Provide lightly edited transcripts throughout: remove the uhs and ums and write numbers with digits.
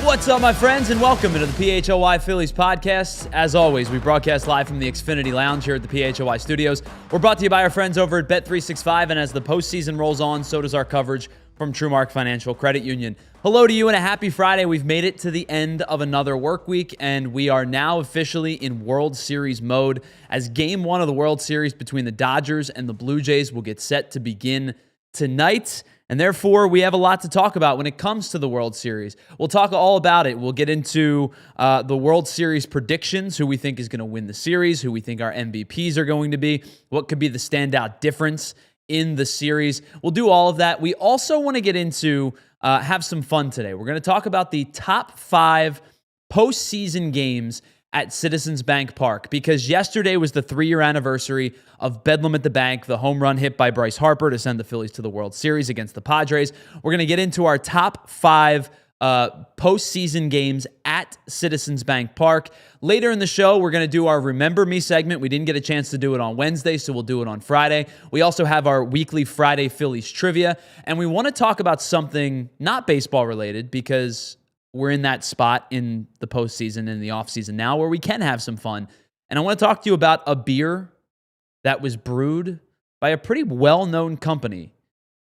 What's up, my friends, and welcome into the PHLY Phillies podcast. As always, we broadcast live from the Xfinity Lounge here at the PHLY studios. We're brought to you by our friends over at Bet365, and as the postseason rolls on, so does our coverage from TrueMark Financial Credit Union. Hello to you and a happy Friday. We've made it to the end of another work week, and we are now officially in World Series mode as Game 1 of the World Series between the Dodgers and the Blue Jays will get set to begin tonight. And therefore, we have a lot to talk about when it comes to the World Series. We'll talk all about it. We'll get into the World Series predictions, who we think is going to win the series, who we think our MVPs are going to be, what could be the standout difference in the series. We'll do all of that. We also want to get into, have some fun today. We're going to talk about the top 5 postseason games at Citizens Bank Park, because yesterday was the 3-year anniversary of Bedlam at the Bank, the home run hit by Bryce Harper to send the Phillies to the World Series against the Padres. We're going to get into our top 5 postseason games at Citizens Bank Park. Later in the show, we're going to do our Remember Me segment. We didn't get a chance to do it on Wednesday, so we'll do it on Friday. We also have our weekly Friday Phillies Trivia, and we want to talk about something not baseball related, because we're in that spot in the postseason and the offseason now where we can have some fun. And I want to talk to you about a beer that was brewed by a pretty well-known company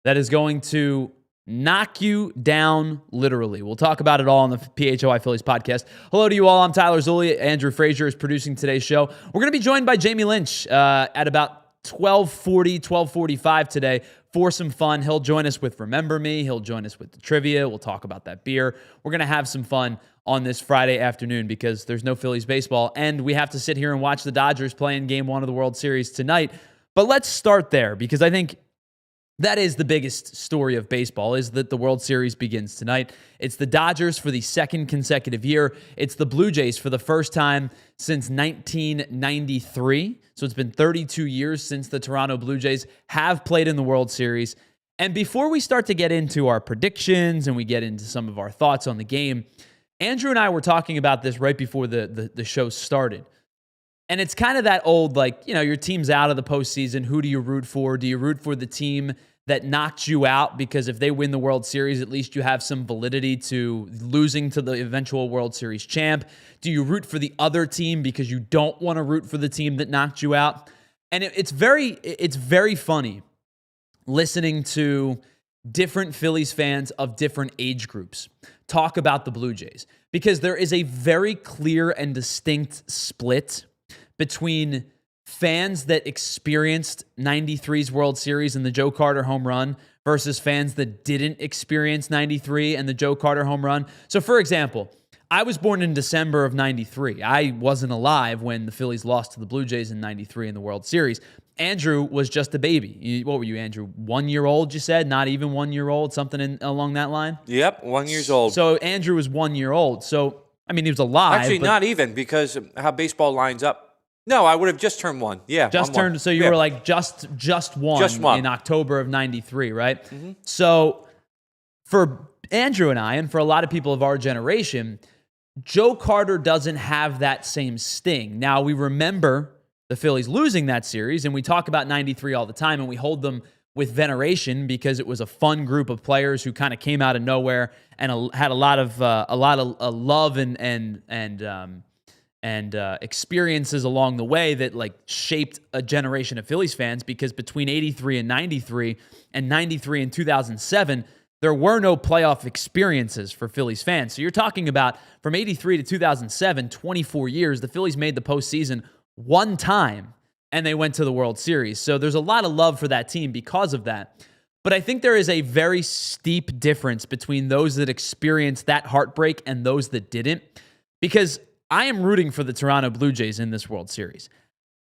that is going to knock you down literally. We'll talk about it all on the PHLY Phillies podcast. Hello to you all. I'm Tyler Zulli. Andrew Frazier is producing today's show. We're going to be joined by Jamie Lynch at about 12:40, 12:45 today for some fun. He'll join us with Remember Me. He'll join us with the trivia. We'll talk about that beer. We're going to have some fun on this Friday afternoon because there's no Phillies baseball, and we have to sit here and watch the Dodgers play in Game 1 of the World Series tonight. But let's start there, because I think that is the biggest story of baseball, is that the World Series begins tonight. It's the Dodgers for the second consecutive year. It's the Blue Jays for the first time since 1993. So it's been 32 years since the Toronto Blue Jays have played in the World Series. And before we start to get into our predictions and we get into some of our thoughts on the game, Andrew and I were talking about this right before the show started. And it's kind of that old, your team's out of the postseason. Who do you root for? Do you root for the team that knocked you out? Because if they win the World Series, at least you have some validity to losing to the eventual World Series champ. Do you root for the other team because you don't want to root for the team that knocked you out? And it's very funny listening to different Phillies fans of different age groups talk about the Blue Jays, because there is a very clear and distinct split between fans that experienced 93's World Series and the Joe Carter home run versus fans that didn't experience 93 and the Joe Carter home run. So, for example, I was born in December of 93. I wasn't alive when the Phillies lost to the Blue Jays in 93 in the World Series. Andrew was just a baby. What were you, Andrew? 1 year old, you said? Not even 1 year old? Something along that line? Yep, 1 year old. So Andrew was 1 year old. So, I mean, he was alive. Actually, not even, because how baseball lines up. No, I would have just turned 1. Yeah, just turned. So you were like just one in October of 93, right? Mm-hmm. So for Andrew and I, and for a lot of people of our generation, Joe Carter doesn't have that same sting. Now, we remember the Phillies losing that series, and we talk about 93 all the time, and we hold them with veneration because it was a fun group of players who kind of came out of nowhere and had a lot of love and experiences along the way that shaped a generation of Phillies fans, because between 83 and 93 and 2007, there were no playoff experiences for Phillies fans. So you're talking about from 83 to 2007, 24 years, the Phillies made the postseason one time, and they went to the World Series. So there's a lot of love for that team because of that. But I think there is a very steep difference between those that experienced that heartbreak and those that didn't, because I am rooting for the Toronto Blue Jays in this World Series.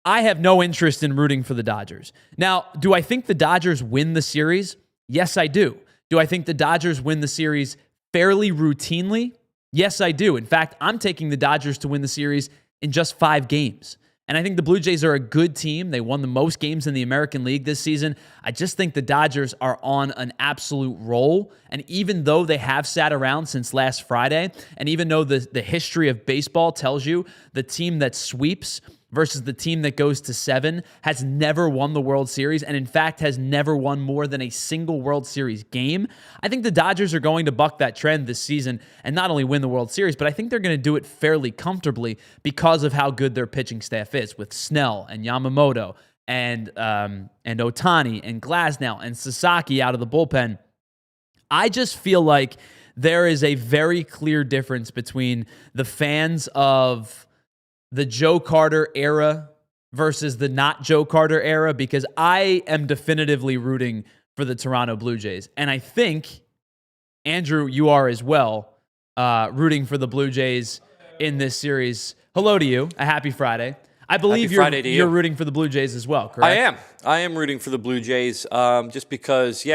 I have no interest in rooting for the Dodgers. Now, do I think the Dodgers win the series? Yes, I do. Do I think the Dodgers win the series fairly routinely? Yes, I do. In fact, I'm taking the Dodgers to win the series in just 5 games. And I think the Blue Jays are a good team. They won the most games in the American League this season. I just think the Dodgers are on an absolute roll. And even though they have sat around since last Friday, and even though the history of baseball tells you the team that sweeps versus the team that goes to 7 has never won the World Series, and in fact has never won more than a single World Series game. I think the Dodgers are going to buck that trend this season and not only win the World Series, but I think they're going to do it fairly comfortably because of how good their pitching staff is with Snell and Yamamoto and Ohtani and Glasnow and Sasaki out of the bullpen. I just feel like there is a very clear difference between the fans of the Joe Carter era versus the not Joe Carter era, because I am definitively rooting for the Toronto Blue Jays. And I think, Andrew, you are as well, rooting for the Blue Jays in this series. Hello to you. A happy Friday. I believe you're rooting for the Blue Jays as well, correct? I am rooting for the Blue Jays just because,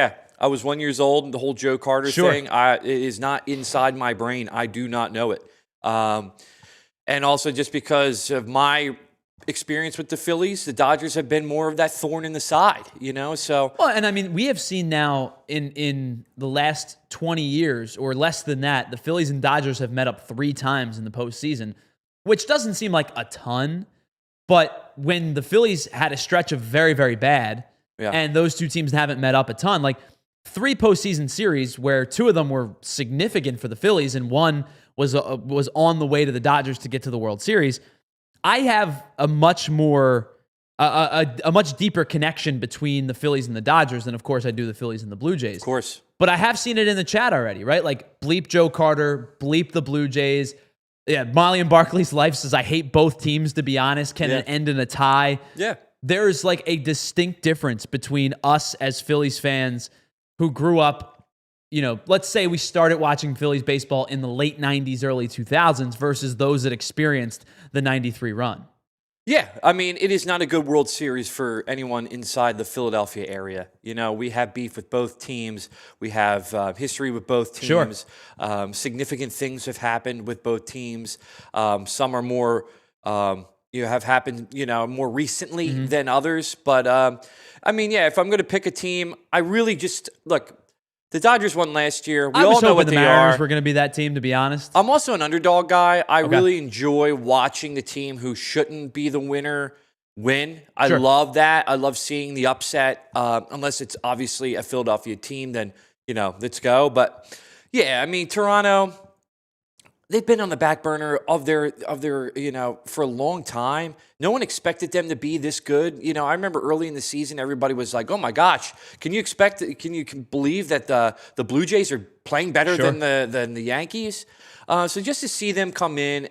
I was 1 year old, and the whole Joe Carter thing it is not inside my brain. I do not know it. And also just because of my experience with the Phillies, the Dodgers have been more of that thorn in the side, so. Well, and I mean, we have seen now in the last 20 years or less than that, the Phillies and Dodgers have met up 3 times in the postseason, which doesn't seem like a ton. But when the Phillies had a stretch of very, very bad, and those two teams haven't met up a ton, like 3 postseason series where 2 of them were significant for the Phillies and 1 was on the way to the Dodgers to get to the World Series. I have a much more a much deeper connection between the Phillies and the Dodgers than, of course, I do the Phillies and the Blue Jays. Of course. But I have seen it in the chat already, right? Like, bleep Joe Carter, bleep the Blue Jays. Yeah, Molly and Barkley's Life says, I hate both teams, to be honest. Can it end in a tie? Yeah. There's like a distinct difference between us as Phillies fans who grew up, let's say we started watching Phillies baseball in the late 90s, early 2000s versus those that experienced the 93 run. Yeah, I mean, it is not a good World Series for anyone inside the Philadelphia area. We have beef with both teams. We have history with both teams. Sure. Significant things have happened with both teams. Some are more, have happened, more recently than others. But, if I'm going to pick a team, I really just, look, the Dodgers won last year. We all know what the they Mariners are. were going to be that team, to be honest. I'm also an underdog guy. I really enjoy watching the team who shouldn't be the winner win. I love that. I love seeing the upset. Unless it's obviously a Philadelphia team, then, let's go. But, Toronto, they've been on the back burner of their for a long time. No one expected them to be this good. I remember early in the season, everybody was like, "Oh my gosh, can you believe that the Blue Jays are playing better than the Yankees?" So just to see them come in,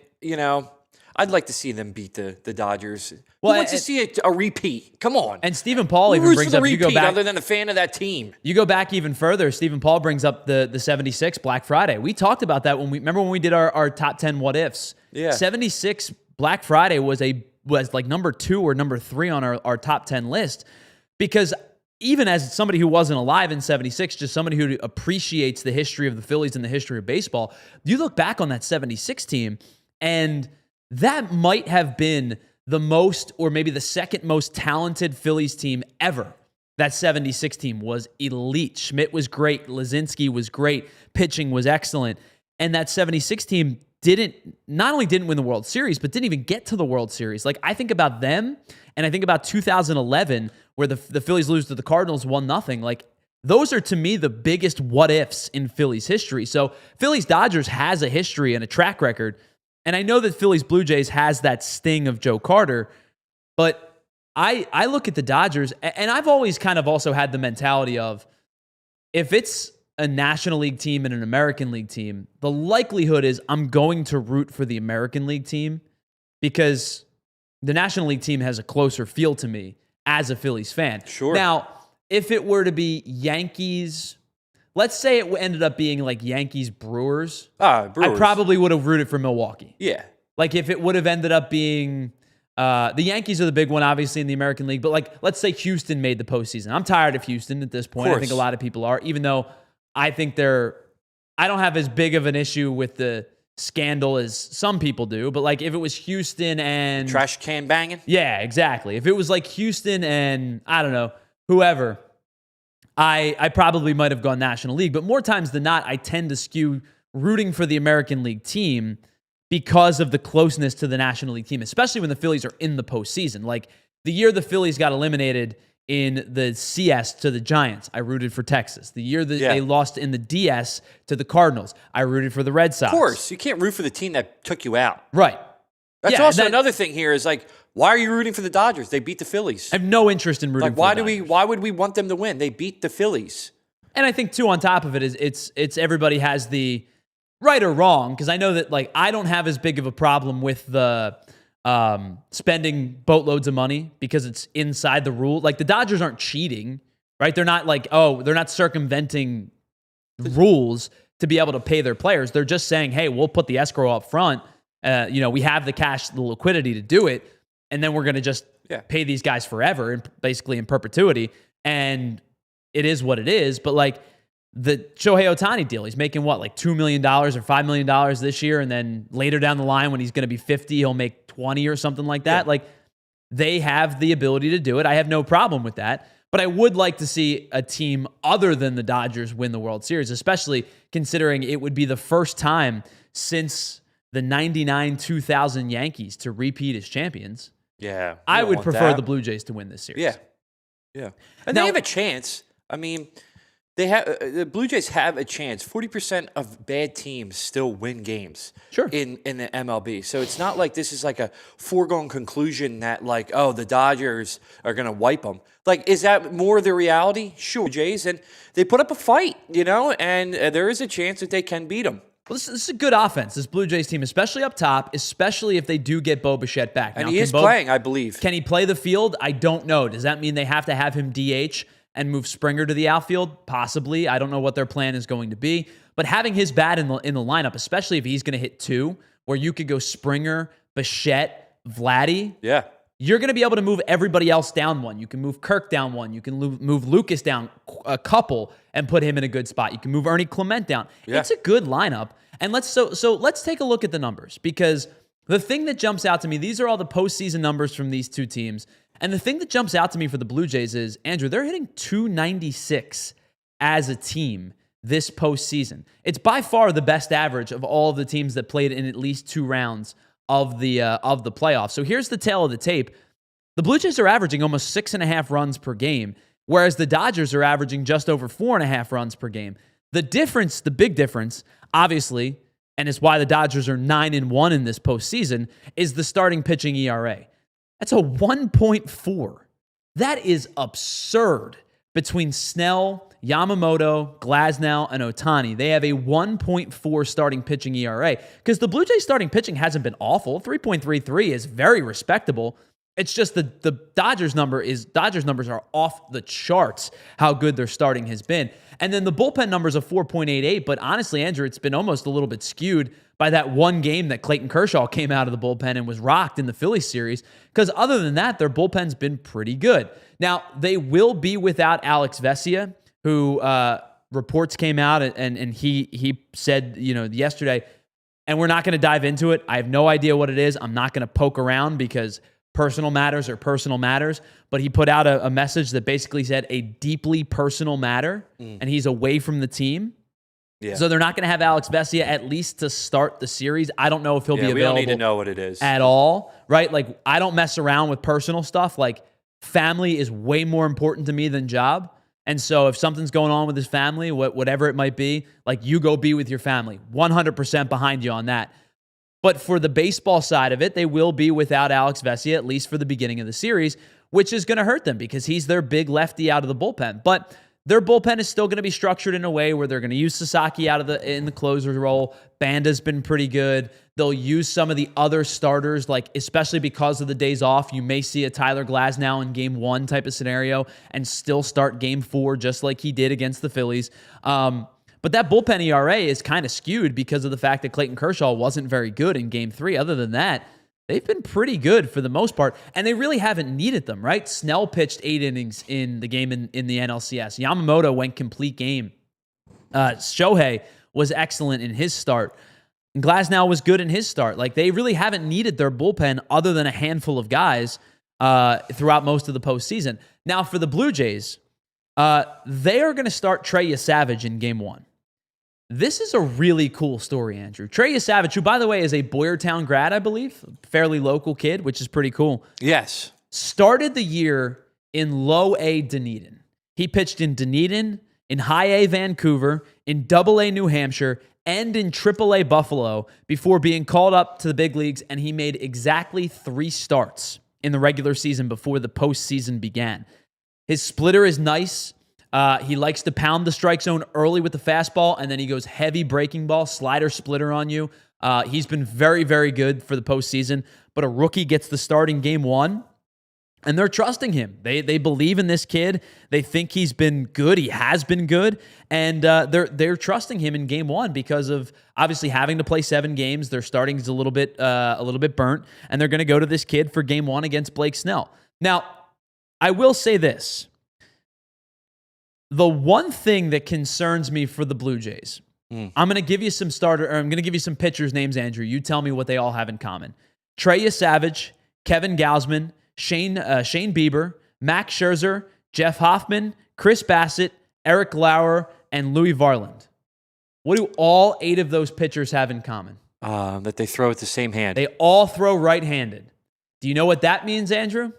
I'd like to see them beat the Dodgers. Well, Who wants to see a repeat? Come on. And Stephen Paul even brings up, you go back, other than a fan of that team. You go back even further. Stephen Paul brings up the 76 Black Friday. We talked about that remember when we did our top 10 what ifs. Yeah. 76 Black Friday was like number 2 or number 3 on our top 10 list, because even as somebody who wasn't alive in 76, just somebody who appreciates the history of the Phillies and the history of baseball, you look back on that 76 team, and that might have been the most, or maybe the second most talented Phillies team ever. That 76 team was elite. Schmidt was great. Lazinski was great. Pitching was excellent. And that 76 team not only didn't win the World Series, but didn't even get to the World Series. Like, I think about them, and I think about 2011, where the Phillies lose to the Cardinals 1-0. Like, those are, to me, the biggest what-ifs in Phillies history. So Phillies-Dodgers has a history and a track record. And I know that Phillies-Blue Jays has that sting of Joe Carter, but I look at the Dodgers, and I've always kind of also had the mentality of, if it's a National League team and an American League team, the likelihood is I'm going to root for the American League team, because the National League team has a closer feel to me as a Phillies fan. Sure. Now, if it were to be Yankees, let's say it ended up being like Yankees-Brewers, I probably would have rooted for Milwaukee. Yeah. Like, if it would have ended up being the Yankees are the big one, obviously, in the American League. But, like, let's say Houston made the postseason. I'm tired of Houston at this point. I think a lot of people are, even though I think I don't have as big of an issue with the scandal as some people do. But, like, if it was Houston and trash can banging? Yeah, exactly. If it was like Houston and, I don't know, whoever, I probably might have gone National League. But more times than not, I tend to skew rooting for the American League team, because of the closeness to the National League team, especially when the Phillies are in the postseason. Like the year the Phillies got eliminated in the CS to the Giants, I rooted for Texas. The year that they lost in the DS to the Cardinals, I rooted for the Red Sox. Of course, you can't root for the team that took you out. Right. That's also another thing here is like, why are you rooting for the Dodgers? They beat the Phillies. I have no interest in rooting for the Dodgers. Why would we want them to win? They beat the Phillies. And I think, too, on top of it, is it's everybody has the right or wrong, because I know that, like, I don't have as big of a problem with the spending boatloads of money because it's inside the rule. Like, the Dodgers aren't cheating, right? They're not like, they're not circumventing rules to be able to pay their players. They're just saying, hey, we'll put the escrow up front. We have the cash, the liquidity to do it, and then we're going to just pay these guys forever, and basically in perpetuity. And it is what it is. But like the Shohei Ohtani deal, he's making what, like $2 million or $5 million this year, and then later down the line when he's going to be 50, he'll make 20 or something like that. Like they have the ability to do it. I have no problem with that. But I would like to see a team other than the Dodgers win the World Series, especially considering it would be the first time since the 99-2000 Yankees to repeat as champions. Yeah. I would prefer the Blue Jays to win this series. Yeah. And now, they have a chance. I mean, the Blue Jays have a chance. 40% of bad teams still win games in the MLB. So it's not like this is like a foregone conclusion that like, the Dodgers are going to wipe them. Like, is that more the reality? Sure, Jays. And they put up a fight, and there is a chance that they can beat them. Well, this is a good offense, this Blue Jays team, especially up top, especially if they do get Bo Bichette back. And he is playing, I believe. Can he play the field? I don't know. Does that mean they have to have him DH and move Springer to the outfield? Possibly. I don't know what their plan is going to be. But having his bat in the lineup, especially if he's going to hit two, where you could go Springer, Bichette, Vladdy. Yeah. You're going to be able to move everybody else down one. You can move Kirk down one. You can move Lucas down a couple and put him in a good spot. You can move Ernie Clement down. Yeah. It's a good lineup. And let's take a look at the numbers, because the thing that jumps out to me, these are all the postseason numbers from these two teams. And the thing that jumps out to me for the Blue Jays is, Andrew, they're hitting .296 as a team this postseason. It's by far the best average of all of the teams that played in at least two rounds of the playoffs. So here's the tale of the tape. The Blue Jays are averaging almost 6.5 runs per game, whereas the Dodgers are averaging just over 4.5 runs per game. The difference, the big difference, obviously, and it's why the Dodgers are 9-1 in this postseason, is the starting pitching ERA. That's a 1.4. That is absurd. Between Snell, Yamamoto, Glasnow, and Ohtani, they have a 1.4 starting pitching ERA, because the Blue Jays starting pitching hasn't been awful. 3.33 is very respectable. It's just the Dodgers numbers are off the charts how good their starting has been. And then the bullpen numbers of 4.88, but honestly, Andrew, it's been almost a little bit skewed by that one game that Clayton Kershaw came out of the bullpen and was rocked in the Phillies series, because other than that, their bullpen's been pretty good. Now, they will be without Alex Vesia, who reports came out and he said, yesterday, and we're not going to dive into it. I have no idea what it is. I'm not going to poke around because personal matters are personal matters, but he put out a message that basically said a deeply personal matter, and he's away from the team. Yeah. So they're not going to have Alex Vesia at least to start the series. I don't know if he'll be available. We don't need to know what it is at all, right? Like, I don't mess around with personal stuff. Like, family is way more important to me than job. And so if something's going on with his family, whatever it might be, like, you go be with your family. 100% behind you on that. But for the baseball side of it, they will be without Alex Vesia, at least for the beginning of the series, which is going to hurt them because he's their big lefty out of the bullpen. But their bullpen is still going to be structured in a way where they're going to use Sasaki in the closer's role. Banda's been pretty good. They'll use some of the other starters, like especially because of the days off. You may see a Tyler Glasnow in Game 1 type of scenario and still start Game 4 just like he did against the Phillies. But that bullpen ERA is kind of skewed because of the fact that Clayton Kershaw wasn't very good in Game 3. Other than that, they've been pretty good for the most part, and they really haven't needed them, right? Snell pitched 8 innings in the game in the NLCS. Yamamoto went complete game. Shohei was excellent in his start. And Glasnow was good in his start. Like, they really haven't needed their bullpen other than a handful of guys throughout most of the postseason. Now, for the Blue Jays, they are going to start Trey Savage in Game 1. This is a really cool story, Andrew. Trey Savage, who, by the way, is a Boyertown grad, I believe, fairly local kid, which is pretty cool. Yes. Started the year in Low A Dunedin. He pitched in Dunedin, in High A Vancouver, in Double A New Hampshire, and in Triple A Buffalo before being called up to the big leagues, and he made exactly 3 starts in the regular season before the postseason began. His splitter is nice. He likes to pound the strike zone early with the fastball, and then he goes heavy breaking ball, slider, splitter on you. He's been very, very good for the postseason, but a rookie gets the start in game 1, and they're trusting him. They believe in this kid. They think he's been good. He has been good, and they're trusting him in game 1 because of obviously having to play 7 games. Their starting is a little bit burnt, and they're going to go to this kid for game 1 against Blake Snell. Now, I will say this. The one thing that concerns me for the Blue Jays, I'm going to give you some pitchers' names, Andrew. You tell me what they all have in common. Trey Savage, Kevin Gausman, Shane Bieber, Max Scherzer, Jeff Hoffman, Chris Bassett, Eric Lauer, and Louis Varland. What do all 8 of those pitchers have in common? That they throw with the same hand. They all throw right-handed. Do you know what that means, Andrew?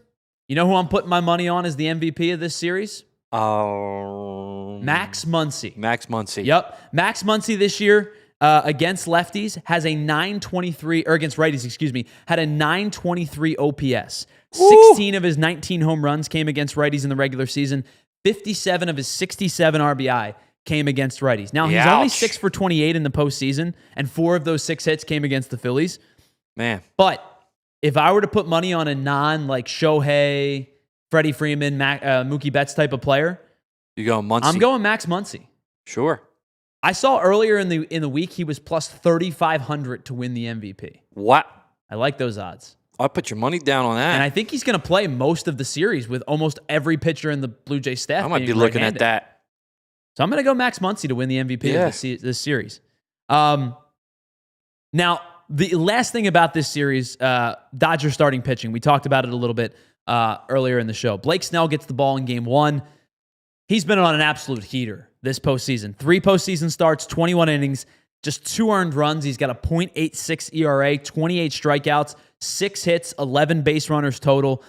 You know who I'm putting my money on as the MVP of this series? Max Muncy. Max Muncy. Yep. Max Muncy this year against lefties has a 923, or against righties, excuse me, had a 923 OPS. 16 of his 19 home runs came against righties in the regular season. 57 of his 67 RBI came against righties. Now, he's only 6 for 28 in the postseason, and 4 of those 6 hits came against the Phillies. Man. But if I were to put money on a like Shohei, Freddie Freeman, Mookie Betts type of player, you go Muncy. I'm going Max Muncy. Sure. I saw earlier in the week he was plus 3,500 to win the MVP. What? I like those odds. I'll put your money down on that. And I think he's going to play most of the series with almost every pitcher in the Blue Jay staff. I might be looking at that. So I'm going to go Max Muncy to win the MVP of this series. Now, the last thing about this series, Dodgers starting pitching. We talked about it a little bit earlier in the show. Blake Snell gets the ball in game 1. He's been on an absolute heater this postseason. 3 postseason starts, 21 innings, just 2 earned runs. He's got a .86 ERA, 28 strikeouts, 6 hits, 11 base runners total.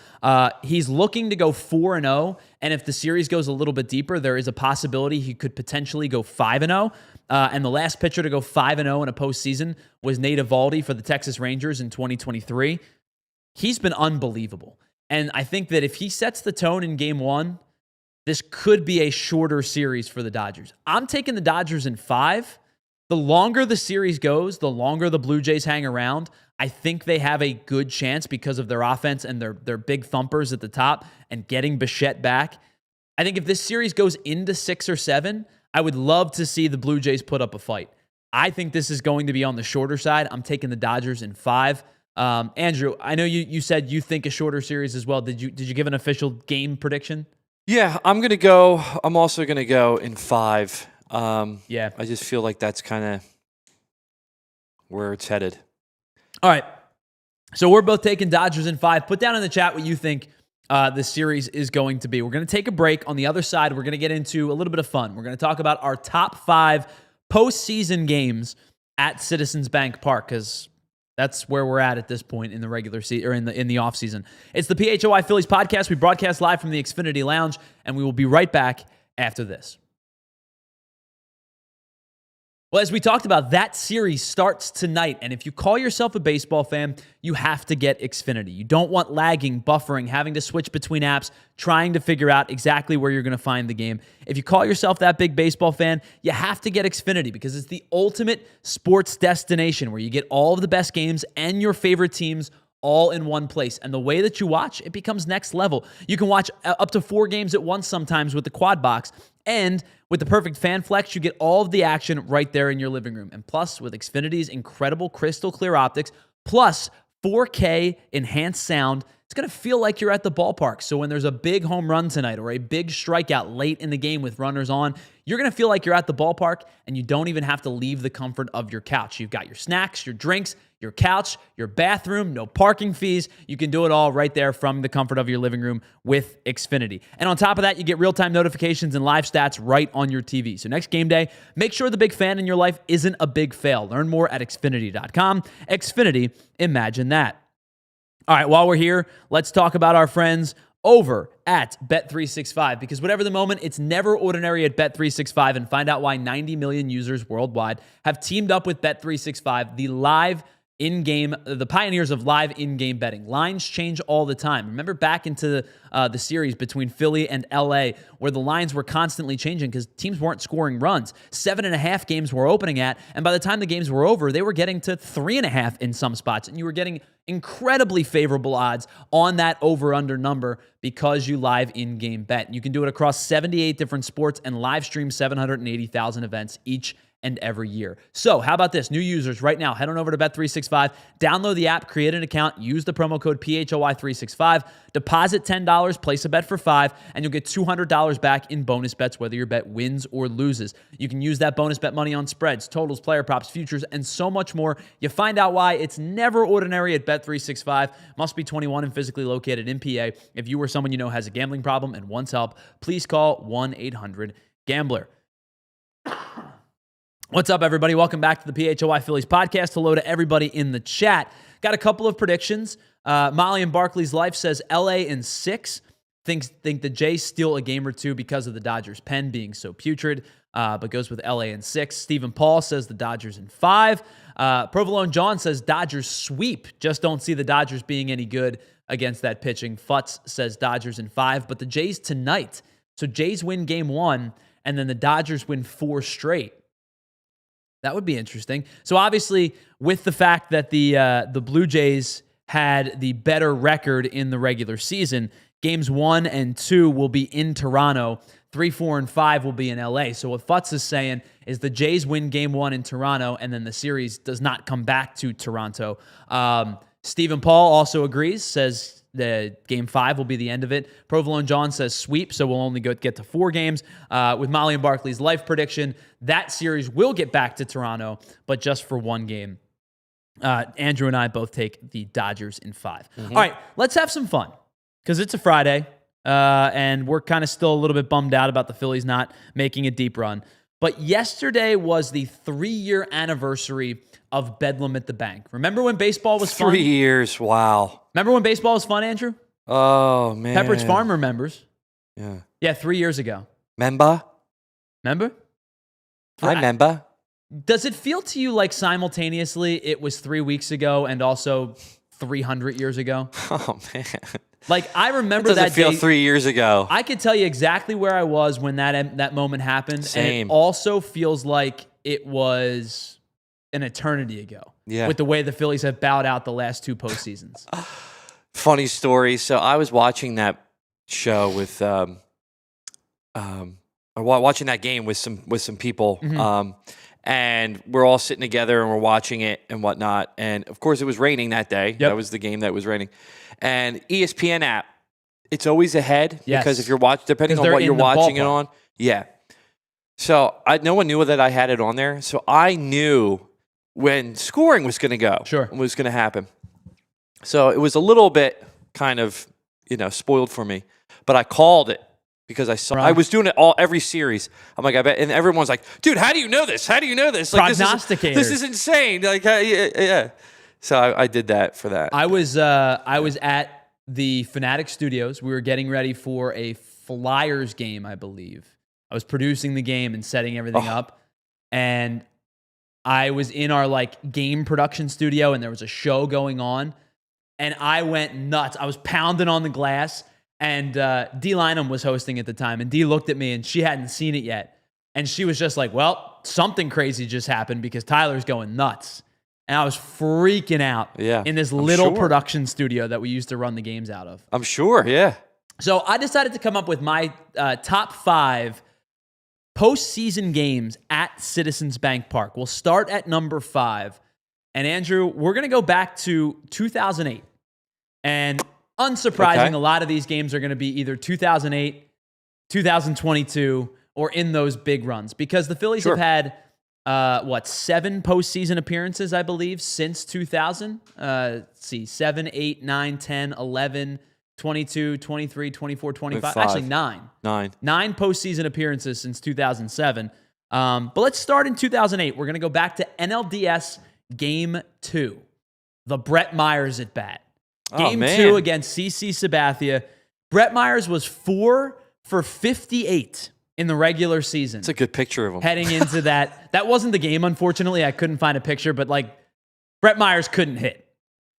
He's looking to go 4-0, and if the series goes a little bit deeper, there is a possibility he could potentially go 5-0. And the last pitcher to go 5-0 in a postseason was Nate Eovaldi for the Texas Rangers in 2023. He's been unbelievable. And I think that if he sets the tone in game 1, this could be a shorter series for the Dodgers. I'm taking the Dodgers in 5. The longer the series goes, the longer the Blue Jays hang around, I think they have a good chance because of their offense and their big thumpers at the top and getting Bichette back. I think if this series goes into 6 or 7, I would love to see the Blue Jays put up a fight. I think this is going to be on the shorter side. I'm taking the Dodgers in 5. Andrew, I know you said you think a shorter series as well. Did you give an official game prediction? Yeah, I'm also going to go in 5. I just feel like that's kind of where it's headed. All right. So we're both taking Dodgers in 5. Put down in the chat what you think this series is going to be. We're going to take a break. On the other side, we're going to get into a little bit of fun. We're going to talk about our top 5 postseason games at Citizens Bank Park, because that's where we're at this point in the regular season, or in the off season. It's the PHLY Phillies podcast. We broadcast live from the Xfinity Lounge, and we will be right back after this. Well, as we talked about, that series starts tonight, and if you call yourself a baseball fan, you have to get Xfinity. You don't want lagging, buffering, having to switch between apps, trying to figure out exactly where you're going to find the game. If you call yourself that big baseball fan, you have to get Xfinity because it's the ultimate sports destination where you get all of the best games and your favorite teams all in one place. And the way that you watch, it becomes next level. You can watch up to 4 games at once sometimes with the quad box. And with the perfect fan flex, you get all of the action right there in your living room. And plus, with Xfinity's incredible crystal clear optics, plus 4K enhanced sound, it's going to feel like you're at the ballpark. So when there's a big home run tonight or a big strikeout late in the game with runners on, you're going to feel like you're at the ballpark, and you don't even have to leave the comfort of your couch. You've got your snacks, your drinks, your couch, your bathroom, no parking fees. You can do it all right there from the comfort of your living room with Xfinity. And on top of that, you get real-time notifications and live stats right on your TV. So next game day, make sure the big fan in your life isn't a big fail. Learn more at Xfinity.com. Xfinity, imagine that. All right, while we're here, let's talk about our friends over at Bet365, because whatever the moment, it's never ordinary at Bet365, and find out why 90 million users worldwide have teamed up with Bet365, the pioneers of live in-game betting. Lines change all the time. Remember back into the series between Philly and LA, where the lines were constantly changing because teams weren't scoring runs. 7.5 games were opening at, and by the time the games were over, they were getting to 3.5 in some spots, and you were getting incredibly favorable odds on that over-under number because you live in-game bet. You can do it across 78 different sports and live stream 780,000 events each and every year. So how about this? New users right now, head on over to Bet365, download the app, create an account, use the promo code PHLY365, deposit $10, place a bet for $5, and you'll get $200 back in bonus bets, whether your bet wins or loses. You can use that bonus bet money on spreads, totals, player props, futures, and so much more. You find out why it's never ordinary at Bet365. Must be 21 and physically located in PA. If you or someone you know has a gambling problem and wants help, please call 1-800-GAMBLER. What's up, everybody? Welcome back to the PHLY Phillies podcast. Hello to everybody in the chat. Got a couple of predictions. Molly in Barkley's Life says LA in 6. Think the Jays steal a game or two because of the Dodgers' pen being so putrid, but goes with LA in 6. Stephen Paul says the Dodgers in 5. Provolone John says Dodgers sweep. Just don't see the Dodgers being any good against that pitching. Futz says Dodgers in 5, but the Jays tonight. So Jays win game 1, and then the Dodgers win 4 straight. That would be interesting. So obviously, with the fact that the Blue Jays had the better record in the regular season, games 1 and 2 will be in Toronto. 3, 4, and 5 will be in LA. So what Futz is saying is the Jays win game 1 in Toronto, and then the series does not come back to Toronto. Stephen Paul also agrees, says the game 5 will be the end of it. Provolone John says sweep, so we'll only get to 4 games. With Molly and Barkley's life prediction, that series will get back to Toronto, but just for 1 game. Andrew and I both take the Dodgers in 5. Mm-hmm. All right, let's have some fun, because it's a Friday, and we're kind of still a little bit bummed out about the Phillies not making a deep run. But yesterday was the 3-year anniversary of Bedlam at the Bank. Remember when baseball was fun? 3 years, wow. Remember when baseball was fun, Andrew? Oh, man. Pepperidge Farm remembers. Yeah. Yeah, 3 years ago. Remember? I remember. Does it feel to you like simultaneously it was 3 weeks ago and also 300 years ago? Oh, man. Like, I remember that feel day, 3 years ago. I could tell you exactly where I was when that moment happened. Same. And it also feels like it was an eternity ago. Yeah. With the way the Phillies have bowed out the last 2 postseasons. Funny story. So I was watching that show with, watching that game with some people, Mm-hmm. And we're all sitting together and we're watching it and whatnot. And of course, it was raining that day. Yep. That was the game that was raining. And ESPN app, it's always ahead because if you're depending on what you're watching it on. Yeah. So no one knew that I had it on there. So I knew when scoring was going to go. Sure. Was going to happen. So it was a little bit kind of, spoiled for me. But I called it because I saw. Right. I was doing it every series. I'm like, I bet. And everyone's like, dude, how do you know this? How do you know this? Like, prognosticators. This is insane. Like, yeah. So I did that for that. I was at the Fanatic Studios. We were getting ready for a Flyers game, I believe. I was producing the game and setting everything up. And I was in our game production studio, and there was a show going on. And I went nuts. I was pounding on the glass. And Dee Lynam was hosting at the time. And Dee looked at me, and she hadn't seen it yet. And she was just like, well, something crazy just happened because Tyler's going nuts. And I was freaking out in this little production studio that we used to run the games out of. I'm sure, yeah. So I decided to come up with my top 5 postseason games at Citizens Bank Park. We'll start at number 5. And Andrew, we're going to go back to 2008. And Unsurprising, a lot of these games are going to be either 2008, 2022, or in those big runs because the Phillies have had, 7 postseason appearances, I believe, since 2000. Let's see, 7, 8, 9, 10, 11, 22, 23, 24, 25. Actually, 9. 9 postseason appearances since 2007. But let's start in 2008. We're going to go back to NLDS Game 2. The Brett Myers at bat. Game 2 against CC Sabathia. Brett Myers was 4 for 58 in the regular season. It's a good picture of him. Heading into that. That wasn't the game, unfortunately. I couldn't find a picture, but Brett Myers couldn't hit.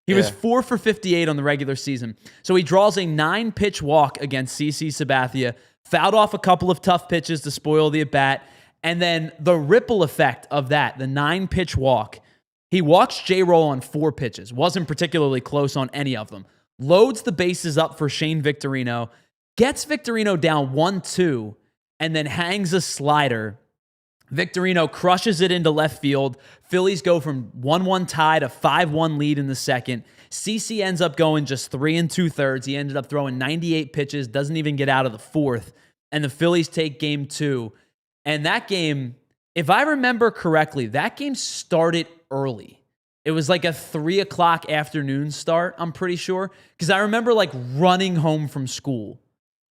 He was 4 for 58 on the regular season. So he draws a 9-pitch walk against CC Sabathia, fouled off a couple of tough pitches to spoil the at-bat, and then the ripple effect of that, the 9-pitch walk, he walks J-Roll on 4 pitches, wasn't particularly close on any of them, loads the bases up for Shane Victorino, gets Victorino down 1-2, and then hangs a slider. Victorino crushes it into left field. Phillies go from 1-1 tie to 5-1 lead in the second. CC ends up going just 3 2/3. He ended up throwing 98 pitches, doesn't even get out of the 4th, and the Phillies take Game 2. And that game, if I remember correctly, that game started early. It was like a 3 o'clock afternoon start, I'm pretty sure. Because I remember running home from school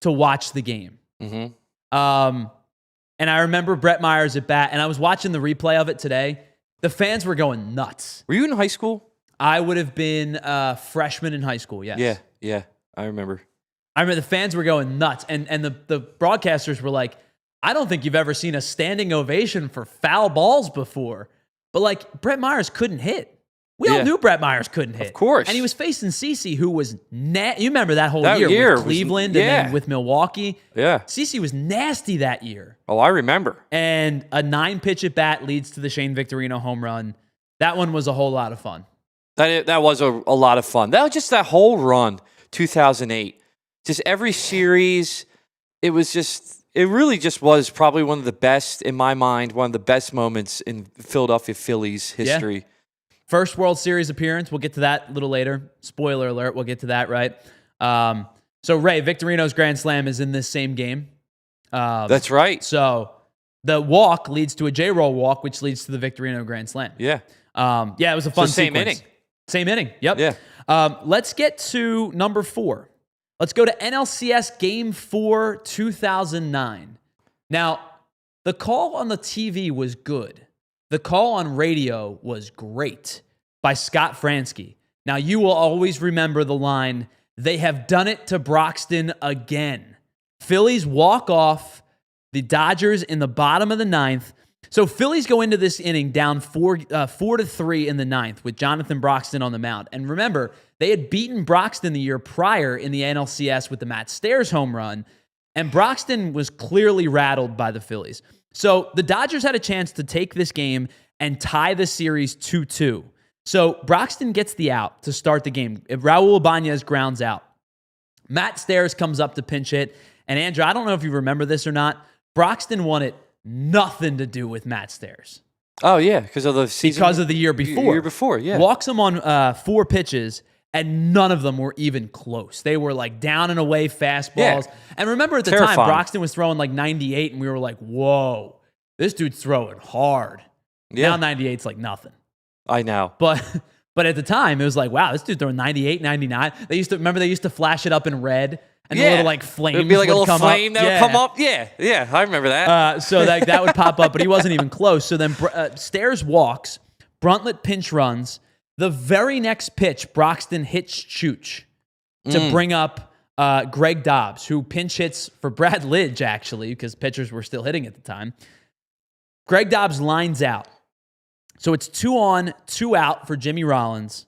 to watch the game. Mm-hmm. And I remember Brett Myers at bat, and I was watching the replay of it today. The fans were going nuts. Were you in high school? I would have been a freshman in high school, yes. Yeah, I remember. I remember the fans were going nuts, and the broadcasters were like, I don't think you've ever seen a standing ovation for foul balls before. But Brett Myers couldn't hit. We all knew Brett Myers couldn't hit. Of course. And he was facing CC, who was you remember that whole year with Cleveland and then with Milwaukee? Yeah. CC was nasty that year. Oh, I remember. And a 9-pitch at bat leads to the Shane Victorino home run. That one was a whole lot of fun. That was a lot of fun. That was just that whole run, 2008. Just every series, it really just was probably one of the best, in my mind, one of the best moments in Philadelphia Phillies history. Yeah. First World Series appearance. We'll get to that a little later. Spoiler alert, we'll get to that, right? So, Ray, Victorino's Grand Slam is in this same game. That's right. So, the walk leads to a J-Roll walk, which leads to the Victorino Grand Slam. Yeah. It was a fun same sequence. inning. Same inning, yep. Yeah. Let's get to number 4. Let's go to NLCS Game 4, 2009. Now, the call on the TV was good. The call on radio was great by Scott Fransky. Now, you will always remember the line, they have done it to Broxton again. Phillies walk off the Dodgers in the bottom of the 9th. So Phillies go into this inning down 4-3 in the 9th with Jonathan Broxton on the mound. And remember, they had beaten Broxton the year prior in the NLCS with the Matt Stairs home run, and Broxton was clearly rattled by the Phillies. So the Dodgers had a chance to take this game and tie the series 2-2. So Broxton gets the out to start the game. Raul Ibanez grounds out. Matt Stairs comes up to pinch hit. And Andrew, I don't know if you remember this or not, Broxton wanted nothing to do with Matt Stairs. Oh, yeah, because of the season. Because of the year before. Year before, yeah. Walks him on 4 pitches, and none of them were even close. They were down and away fastballs. Yeah. And remember at the time, Broxton was throwing 98, and we were like, whoa, this dude's throwing hard. Yeah. Now 98's nothing. I know. But at the time, it was wow, this dude's throwing 98, 99. They used to flash it up in red. And the little flames would be a little flame up. that would come up. Yeah, I remember that. So that would pop up, but he wasn't even close. So then Stairs walks, Bruntlett pinch runs. The very next pitch, Broxton hits Chooch to bring up Greg Dobbs, who pinch hits for Brad Lidge, actually, because pitchers were still hitting at the time. Greg Dobbs lines out. So it's 2 on, 2 out for Jimmy Rollins,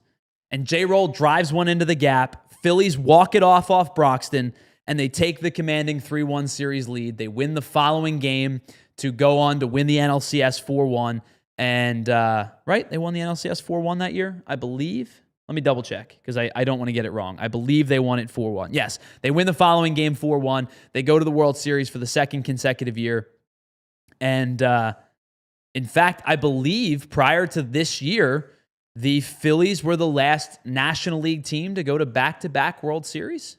and J-Roll drives one into the gap. Phillies walk it off Broxton, and they take the commanding 3-1 series lead. They win the following game to go on to win the NLCS 4-1. And, right, they won the NLCS 4-1 that year, I believe. Let me double check, because I don't want to get it wrong. I believe they won it 4-1. Yes, they win the following game 4-1. They go to the World Series for the 2nd consecutive year. And, in fact, I believe prior to this year, the Phillies were the last National League team to go to back-to-back World Series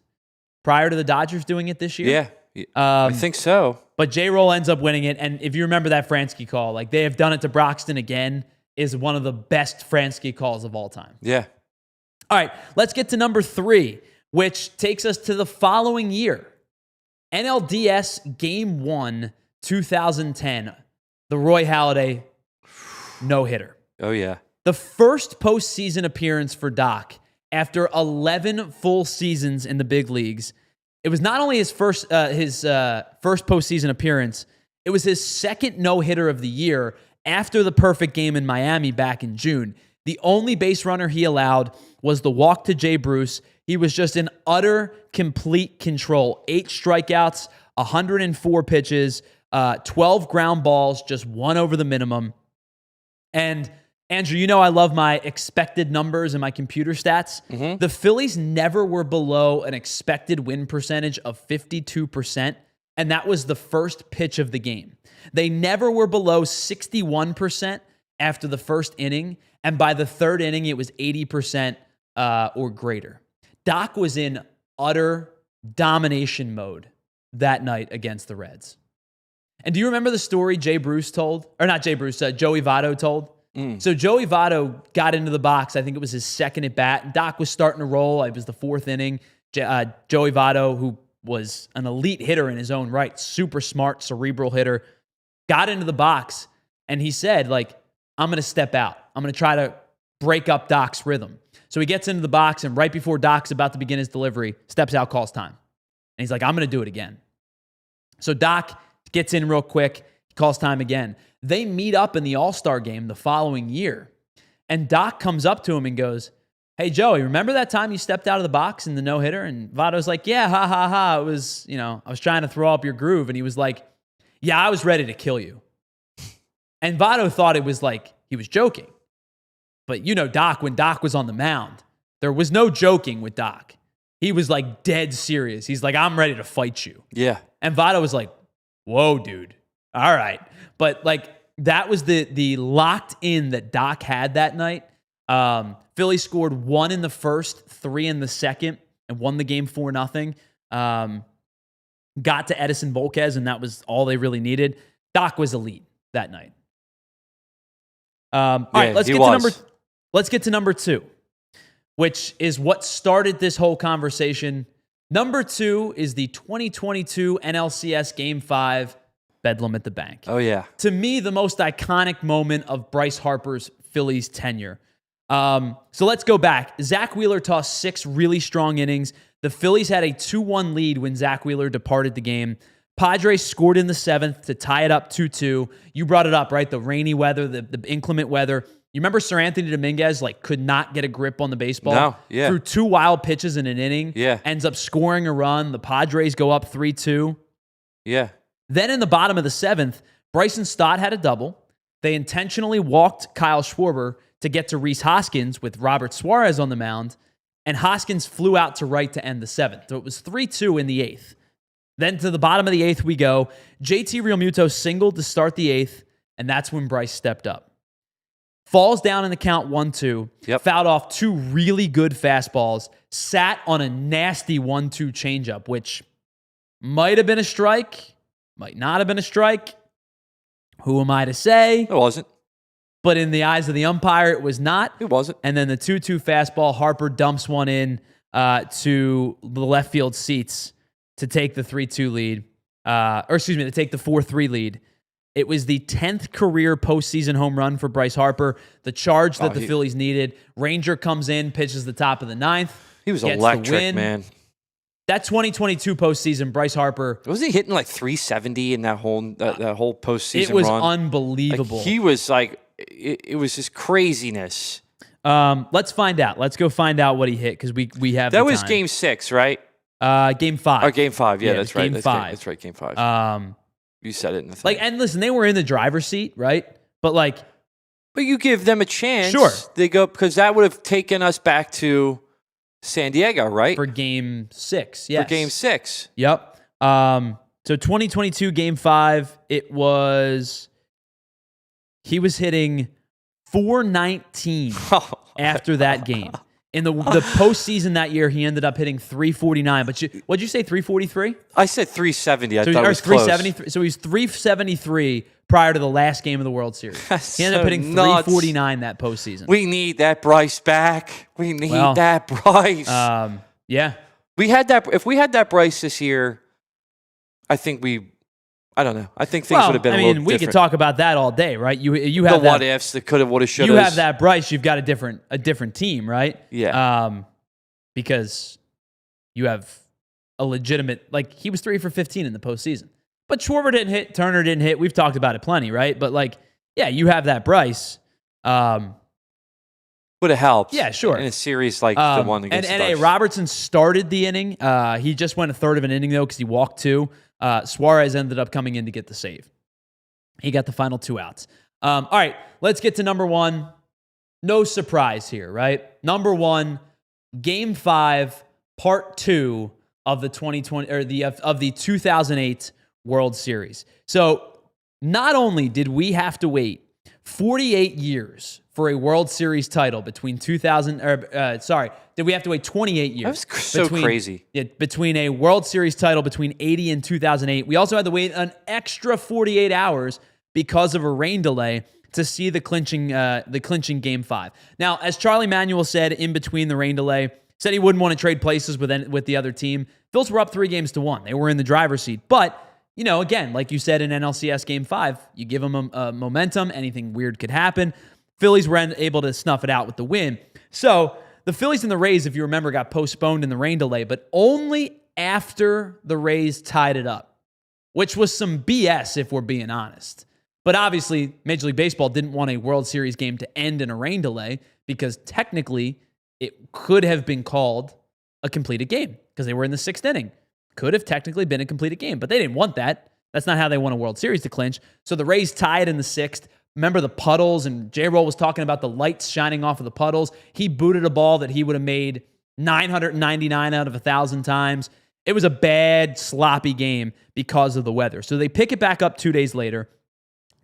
prior to the Dodgers doing it this year. Yeah, I think so. But J-Roll ends up winning it, and if you remember that Fransky call, like they have done it to Broxton again, is one of the best Fransky calls of all time. Yeah. All right, let's get to number 3, which takes us to the following year. NLDS Game 1, 2010. The Roy Halladay no-hitter. Oh, yeah. The first postseason appearance for Doc after 11 full seasons in the big leagues. It was not only his first postseason appearance, it was his second no-hitter of the year after the perfect game in Miami back in June. The only base runner he allowed was the walk to Jay Bruce. He was just in utter, complete control. 8 strikeouts, 104 pitches, 12 ground balls, just 1 over the minimum. And Andrew, you know I love my expected numbers and my computer stats. Mm-hmm. The Phillies never were below an expected win percentage of 52%, and that was the first pitch of the game. They never were below 61% after the first inning, and by the third inning, it was 80% or greater. Doc was in utter domination mode that night against the Reds. And do you remember the story Jay Bruce told? Or not Jay Bruce, Joey Votto told? So Joey Votto got into the box. I think it was his second at bat. Doc was starting to roll. It was the 4th inning. Joey Votto, who was an elite hitter in his own right, super smart, cerebral hitter, got into the box, and he said, I'm going to step out. I'm going to try to break up Doc's rhythm. So he gets into the box, and right before Doc's about to begin his delivery, steps out, calls time. And he's like, I'm going to do it again. So Doc gets in real quick, calls time again. They meet up in the All-Star game the following year, and Doc comes up to him and goes, hey, Joey, remember that time you stepped out of the box in the no-hitter? And Votto's like, yeah, ha, ha, ha. It was, I was trying to throw up your groove. And he was like, yeah, I was ready to kill you. And Votto thought it was like he was joking. But Doc, when Doc was on the mound, there was no joking with Doc. He was like dead serious. He's like, I'm ready to fight you. Yeah. And Votto was like, whoa, dude. All right. But that was the locked in that Doc had that night. Philly scored 1 in the first, 3 in the second, and won the game 4-0. Got to Edison Volquez, and that was all they really needed. Doc was elite that night. All right, let's get to number 2, which is what started this whole conversation. Number 2 is the 2022 NLCS Game 5 Bedlam at the Bank. Oh, yeah. To me, the most iconic moment of Bryce Harper's Phillies tenure. So let's go back. Zach Wheeler tossed 6 really strong innings. The Phillies had a 2-1 lead when Zach Wheeler departed the game. Padres scored in the 7th to tie it up 2-2. You brought it up, right? The rainy weather, the inclement weather. You remember Sir Anthony Dominguez could not get a grip on the baseball? No, yeah. Threw 2 wild pitches in an inning. Yeah. Ends up scoring a run. The Padres go up 3-2. Yeah. Then in the bottom of the 7th, Bryson Stott had a double. They intentionally walked Kyle Schwarber to get to Rhys Hoskins with Robert Suarez on the mound, and Hoskins flew out to right to end the 7th. So it was 3-2 in the 8th. Then to the bottom of the 8th we go. JT Realmuto singled to start the 8th, and that's when Bryce stepped up. Falls down in the count 1-2, fouled off 2 really good fastballs, sat on a nasty 1-2 changeup, which might have been a strike, might not have been a strike. Who am I to say? It wasn't. But in the eyes of the umpire, it was not. It wasn't. And then the 2-2 fastball, Harper dumps one in to the left field seats to take the 3-2 lead. To take the 4-3 lead. It was the 10th career postseason home run for Bryce Harper, the charge that the Phillies needed. Ranger comes in, pitches the top of the 9th. He was electric, man. That 2022 postseason, Bryce Harper. Was he hitting 370 in that whole postseason run? It was unbelievable. He was it was just craziness. Let's find out. Let's go find out what he hit because we have that was time. Game 6, right? Game 5. Or Game 5, yeah, that's right. Game 5. That's right, Game 5. You said it in the thing. And listen, they were in the driver's seat, right? But you give them a chance. Sure. They go, because that would have taken us back to San Diego, right? For Game 6, yes. For Game 6. Yep. So 2022 Game 5, he was hitting 419 after that game. In the postseason that year, he ended up hitting 349. But what'd you say, 343? I said 370. I thought it was 373. close. So he was 373 prior to the last game of the World Series. He ended up hitting 349 that postseason. We need that Bryce back. We need that Bryce. Yeah. We had that. If we had that Bryce this year, I think I don't know. I think things would have been a little different. We could talk about that all day, right? You have the what ifs, the could have, would have, should have. You have that Bryce. You've got a different team, right? Yeah. Because you have a legitimate, like, he was 3 for 15 in the postseason, but Schwarber didn't hit, Turner didn't hit. We've talked about it plenty, right? But like, yeah, you have that Bryce. Would have helped. Yeah, sure. In a series like the one against the Dodgers. Robertson started the inning. He just went a third of an inning though because he walked 2. Suarez ended up coming in to get the save. He got the final 2 outs. All right, let's get to number 1. No surprise here, right? Number 1, Game 5, Part 2 of the 2020 or the 2008 World Series. So not only did we have to wait 48 years for a World Series title between 2000, did we have to wait 28 years? That's so crazy. Between a World Series title between 80 and 2008. We also had to wait an extra 48 hours because of a rain delay to see the clinching Game 5. Now, as Charlie Manuel said in between the rain delay, said he wouldn't want to trade places with the other team. Phils were up 3-1. They were in the driver's seat. But, again, like you said in NLCS Game 5, you give them a momentum, anything weird could happen. Phillies were able to snuff it out with the win. So the Phillies and the Rays, if you remember, got postponed in the rain delay, but only after the Rays tied it up, which was some BS if we're being honest. But obviously, Major League Baseball didn't want a World Series game to end in a rain delay because technically it could have been called a completed game because they were in the 6th inning. Could have technically been a completed game, but they didn't want that. That's not how they won a World Series to clinch. So the Rays tied in the 6th. Remember the puddles, and J-Roll was talking about the lights shining off of the puddles. He booted a ball that he would have made 999 out of 1,000 times. It was a bad, sloppy game because of the weather. So they pick it back up 2 days later.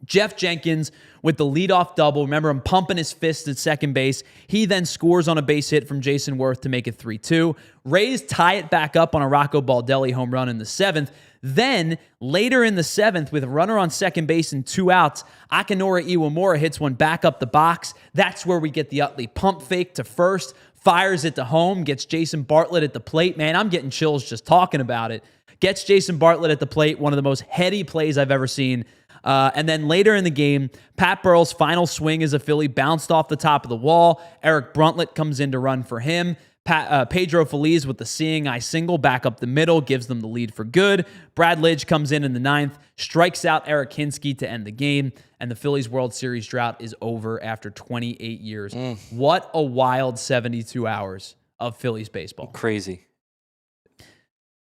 Jeff Jenkins with the leadoff double. Remember him pumping his fist at second base. He then scores on a base hit from Jason Worth to make it 3-2. Rays tie it back up on a Rocco Baldelli home run in the 7th. Then, later in the 7th, with a runner on second base and 2 outs, Akinora Iwamura hits one back up the box. That's where we get the Utley pump fake to first, fires it to home, gets Jason Bartlett at the plate. Man, I'm getting chills just talking about it. Gets Jason Bartlett at the plate, one of the most heady plays I've ever seen. And then later in the game, Pat Burrell's final swing as a Philly bounced off the top of the wall. Eric Bruntlett comes in to run for him. Pedro Feliz with the seeing eye single back up the middle, gives them the lead for good. Brad Lidge comes in the 9th, strikes out Eric Hinsky to end the game, and the Phillies World Series drought is over after 28 years. What a wild 72 hours of Phillies baseball. Crazy.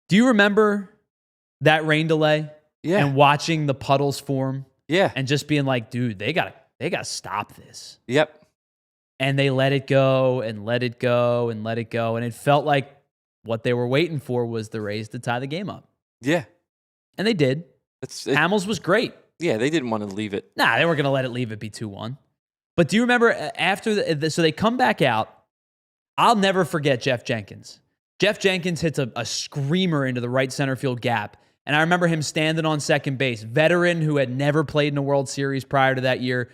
Do you remember that rain delay? Yeah. And watching the puddles form? Yeah. And just being like, dude, they gotta stop this. Yep. And they let it go and let it go and let it go. And it felt like what they were waiting for was the Rays to tie the game up. Yeah. And they did. Hamels was great. Yeah, they didn't want to leave it. Nah, they weren't going to let it leave it be 2-1. But do you remember after so they come back out, I'll never forget Jeff Jenkins. Jeff Jenkins hits a screamer into the right center field gap. And I remember him standing on second base. Veteran who had never played in a World Series prior to that year.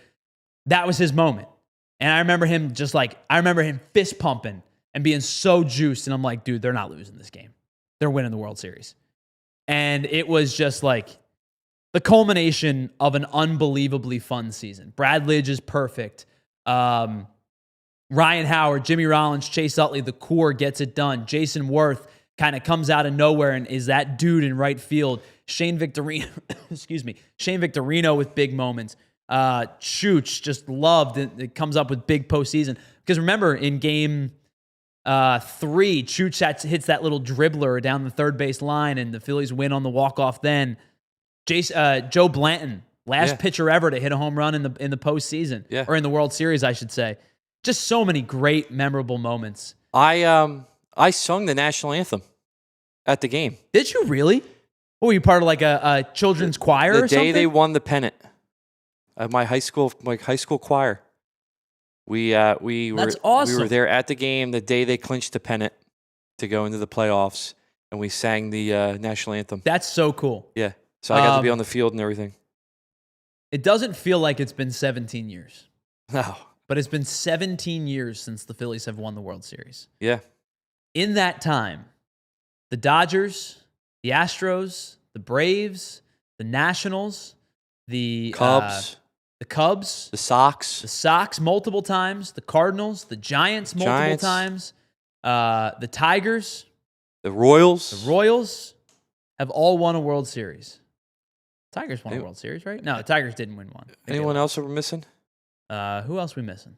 That was his moment. And I remember him fist pumping and being so juiced. And I'm like, dude, they're not losing this game. They're winning the World Series. And it was just like the culmination of an unbelievably fun season. Brad Lidge is perfect. Ryan Howard, Jimmy Rollins, Chase Utley, the core gets it done. Jason Worth kind of comes out of nowhere and is that dude in right field. Shane Victorino, Shane Victorino with big moments. Chooch just loved it. It comes up with big postseason. Because remember, in game 3, Chooch hits that little dribbler down the third base line, and the Phillies win on the walk-off then. Joe Blanton, last pitcher ever to hit a home run in the postseason. Yeah. Or in the World Series, I should say. Just so many great, memorable moments. I sung the national anthem at the game. Did you really? Were you part of like a children's choir or something? The day they won the pennant. My high school choir. We That's were awesome. We were there at the game the day they clinched the pennant to go into the playoffs, and we sang the national anthem. That's so cool. Yeah, so I got to be on the field and everything. It doesn't feel like it's been 17 years. No. But it's been 17 years since the Phillies have won the World Series. Yeah. In that time, the Dodgers, the Astros, the Braves, the Nationals, the Cubs, the Sox multiple times, the Cardinals, the Giants multiple times, the Tigers, the Royals have all won a World Series. Tigers won a World Series, right? No, the Tigers didn't win one. Anyone else we're missing? Who else we missing?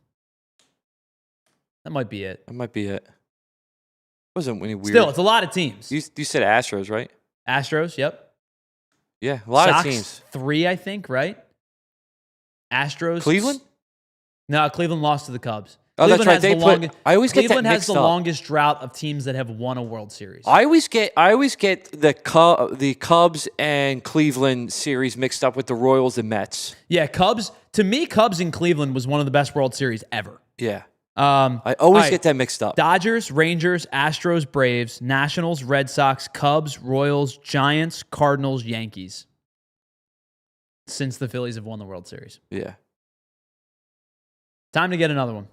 That might be it. That might be it. Wasn't any weird. Still, it's a lot of teams. You said Astros, right? Astros, yep. Yeah, a lot Sox, of teams. 3, I think, right? Astros. Cleveland? No, Cleveland lost to the Cubs. Oh, Cleveland that's right. I always get Cleveland that has mixed the up. longest drought of teams that have won a World Series. I always get the Cubs and Cleveland series mixed up with the Royals and Mets. Yeah, Cubs. To me, Cubs in Cleveland was one of the best World Series ever. Yeah. I always get that mixed up. Dodgers, Rangers, Astros, Braves, Nationals, Red Sox, Cubs, Royals, Giants, Cardinals, Yankees. Since the Phillies have won the World Series. Yeah. Time to get another one.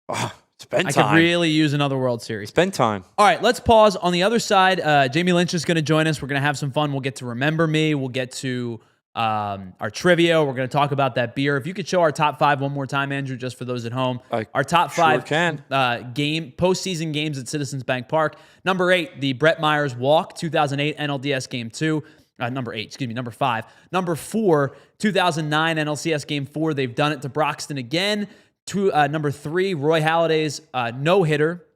Oh, spend I time. could really use another World Series. Spend time. All right, let's pause. On the other side, Jamie Lynch is going to join us. We're going to have some fun. We'll get to Remember Me. We'll get to our trivia. We're going to talk about that beer. If you could show our top 5 one more time, Andrew, just for those at home. Our top 5 postseason games at Citizens Bank Park. Number 8, the Brett Myers Walk, 2008 NLDS Game 2. Number 5. Number 4, 2009 NLCS Game 4. They've done it to Broxton again. Number 3, Roy Halladay's no-hitter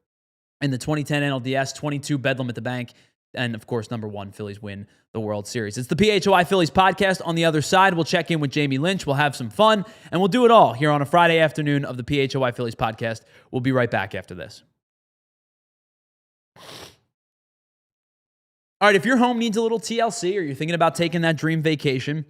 in the 2010 NLDS, 22 Bedlam at the Bank. And, of course, number 1, Phillies win the World Series. It's the PHLY Phillies podcast. On the other side, we'll check in with Jamie Lynch. We'll have some fun, and we'll do it all here on a Friday afternoon of the PHLY Phillies podcast. We'll be right back after this. All right, if your home needs a little TLC or you're thinking about taking that dream vacation,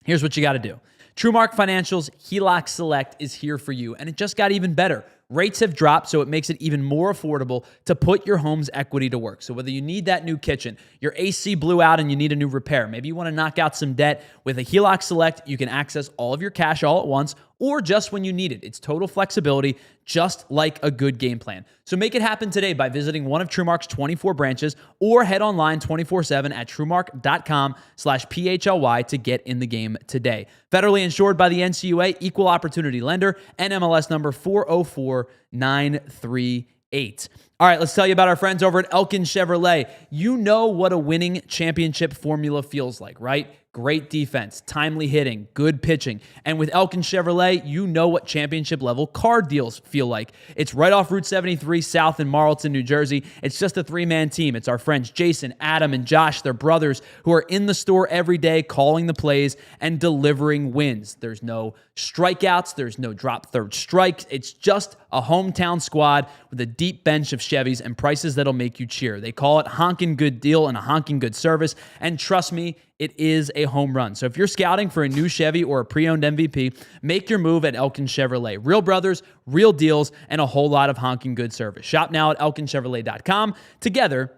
here's what you got to do. TrueMark Financial's HELOC Select is here for you, and it just got even better. Rates have dropped, so it makes it even more affordable to put your home's equity to work. So whether you need that new kitchen, your AC blew out and you need a new repair, maybe you want to knock out some debt, with a HELOC Select, you can access all of your cash all at once or just when you need it. It's total flexibility, just like a good game plan. So make it happen today by visiting one of TrueMark's 24 branches or head online 24/7 at TrueMark.com/PHLY to get in the game today. Federally insured by the NCUA, equal opportunity lender, NMLS number 404938. All right, let's tell you about our friends over at Elkin Chevrolet. You know what a winning championship formula feels like, right? Great defense, timely hitting, good pitching. And with Elkin Chevrolet, you know what championship level car deals feel like. It's right off Route 73 south in Marlton, New Jersey. It's just a 3-man team. It's our friends Jason, Adam, and Josh, their brothers, who are in the store every day calling the plays and delivering wins. There's no strikeouts. There's no drop third strikes. It's just a hometown squad with a deep bench of Chevys and prices that'll make you cheer. They call it honkin' good deal and a honkin' good service. And trust me, it is a home run. So if you're scouting for a new Chevy or a pre-owned MVP, make your move at Elkin Chevrolet. Real brothers, real deals, and a whole lot of honking good service. Shop now at elkinchevrolet.com. Together,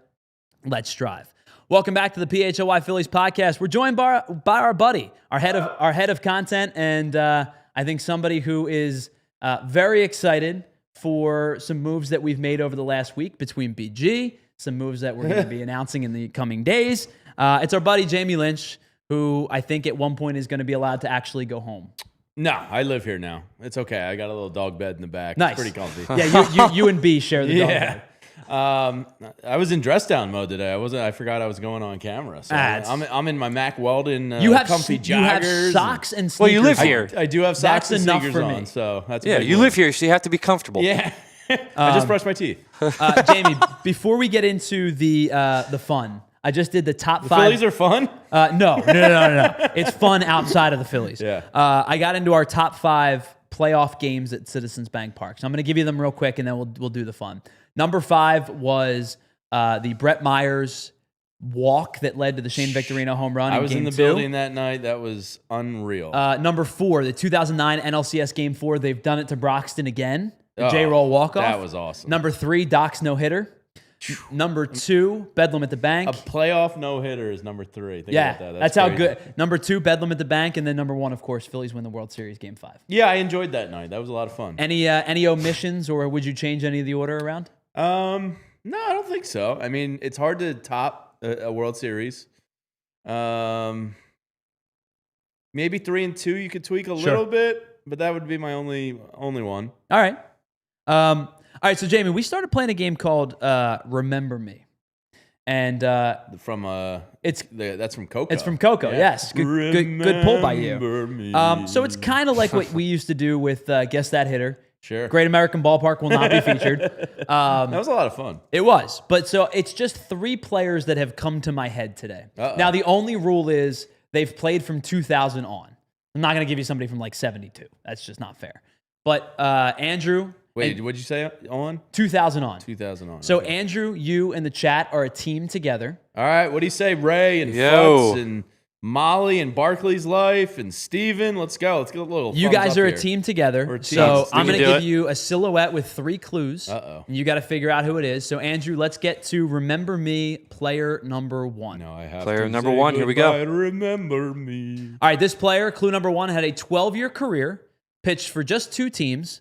let's drive. Welcome back to the PHLY Phillies podcast. We're joined by our buddy, our head of content, and I think somebody who is very excited for some moves that we've made over the last week between BG, some moves that we're going to be announcing in the coming days. It's our buddy Jamie Lynch, who I think at one point is going to be allowed to actually go home. No, I live here now. It's okay. I got a little dog bed in the back. Nice. It's pretty comfy. Yeah, you and B share the dog bed. I was in dress down mode today. I forgot I was going on camera. So I'm in my Mack Weldon comfy joggers. You have socks and sneakers. Well, you live here. I do have socks and enough sneakers for me. on, so that's you live here, so you have to be comfortable. Yeah. I just brushed my teeth. Jamie, before we get into the fun, I just did the top 5. Phillies are fun? No. It's fun outside of the Phillies. Yeah. I got into our top 5 playoff games at Citizens Bank Park. So I'm going to give you them real quick, and then we'll do the fun. Number 5 was the Brett Myers walk that led to the Shane Victorino home run. I was in the Game 2. building that night. That was unreal. Number 4, the 2009 NLCS Game 4. They've done it to Broxton again. The J-Roll walk-off. That was awesome. Number 3, Doc's no-hitter. Number 2, Bedlam at the Bank. A playoff no-hitter is number 3. Think Yeah, about that. that's how good. Number 2, Bedlam at the Bank, and then number 1, of course, Phillies win the World Series Game 5. Yeah, I enjoyed that night. That was a lot of fun. Any omissions, or would you change any of the order around? No, I don't think so. I mean, it's hard to top a World Series. Maybe 3 and 2 you could tweak a little bit, but that would be my only one. All right. All right, so Jamie, we started playing a game called Remember Me. And that's from Coco. It's from Coco, yes. Good pull by you. Me. So it's kind of like what we used to do with Guess That Hitter. Sure. Great American Ballpark will not be featured. That was a lot of fun. It was. But so it's just 3 players that have come to my head today. Uh-oh. Now, the only rule is they've played from 2000 on. I'm not going to give you somebody from like 72. That's just not fair. But Andrew... Wait, what'd you say on? 2000 on. 2000 on. So okay. Andrew, you and the chat are a team together. All right, what do you say, Ray and Futz and Molly and Barkley's Life and Steven? Let's go. Let's get a little. You guys are here. a team together. We're a team. So We I'm going to can do give you a silhouette with 3 clues. Uh-oh. And you got to figure out who it is. So Andrew, let's get to Remember Me, player number 1. No, I have Player to number say 1. Here we go. goodbye to Remember me. All right, this player, clue number 1, had a 12-year career, pitched for just 2 teams.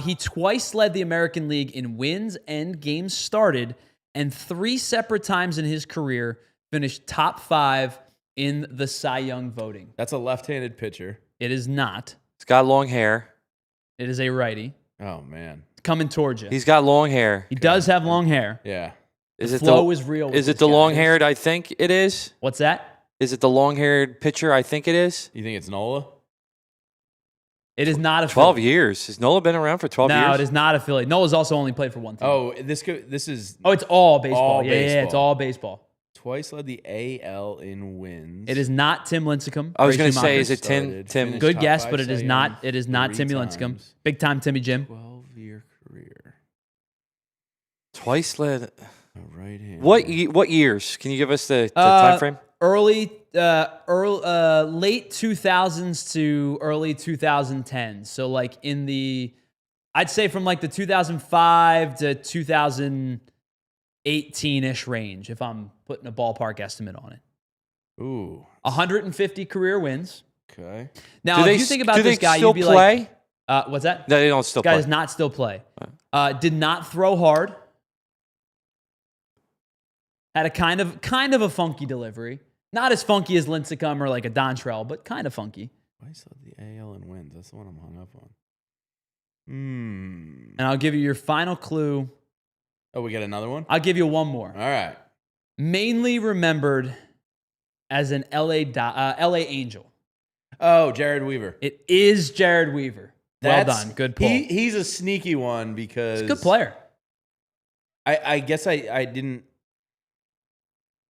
He twice led the American League in wins and games started, and 3 separate times in his career finished top 5 in the Cy Young voting. That's a left-handed pitcher. It is not. He's got long hair. It is a righty. Oh man, Coming towards you. He's got long hair. He does have long hair. yeah. Is The it flow the is real. with Is it this the guy. long-haired? I think it is. What's that? Is it the long-haired pitcher? I think it is. You think it's Nola? It is not a 12 Philly. years. Has Nola been around for 12 years? No, it is not a Philly. Noah's also only played for 1 team. Oh, this is It's all baseball. All Yeah, it's baseball. all baseball. twice led the AL in wins. It is not Tim Lincecum. I was Ray going to say, Schumacher. is it Tim? Started, Tim. finished Good top guess, 5 but it is Cy not. Young It is not 3 Timmy Lincecum. times. Big time Timmy Jim. 12-year career. Twice led. A right hand. What years? Can you give us the time frame? Late 2000s to early 2010s. So like I'd say from like the 2005 to 2018-ish range, if I'm putting a ballpark estimate on it. Ooh. 150 career wins. Okay. Now, if you think about this guy, you'd be play? like, what's that? No, they don't still This guy play. does not still play. Did not throw hard. Had a kind of a funky delivery. Not as funky as Lincecum or like a Dontrell, but kind of funky. Twice led the AL in wins. That's the one I'm hung up on. And I'll give you your final clue. Oh, we got another one? I'll give you one more. All right. Mainly remembered as an LA Angel. Oh, Jared Weaver. It is Jared Weaver. Well done. Good pull. He's a sneaky one because... He's a good player. I guess I didn't...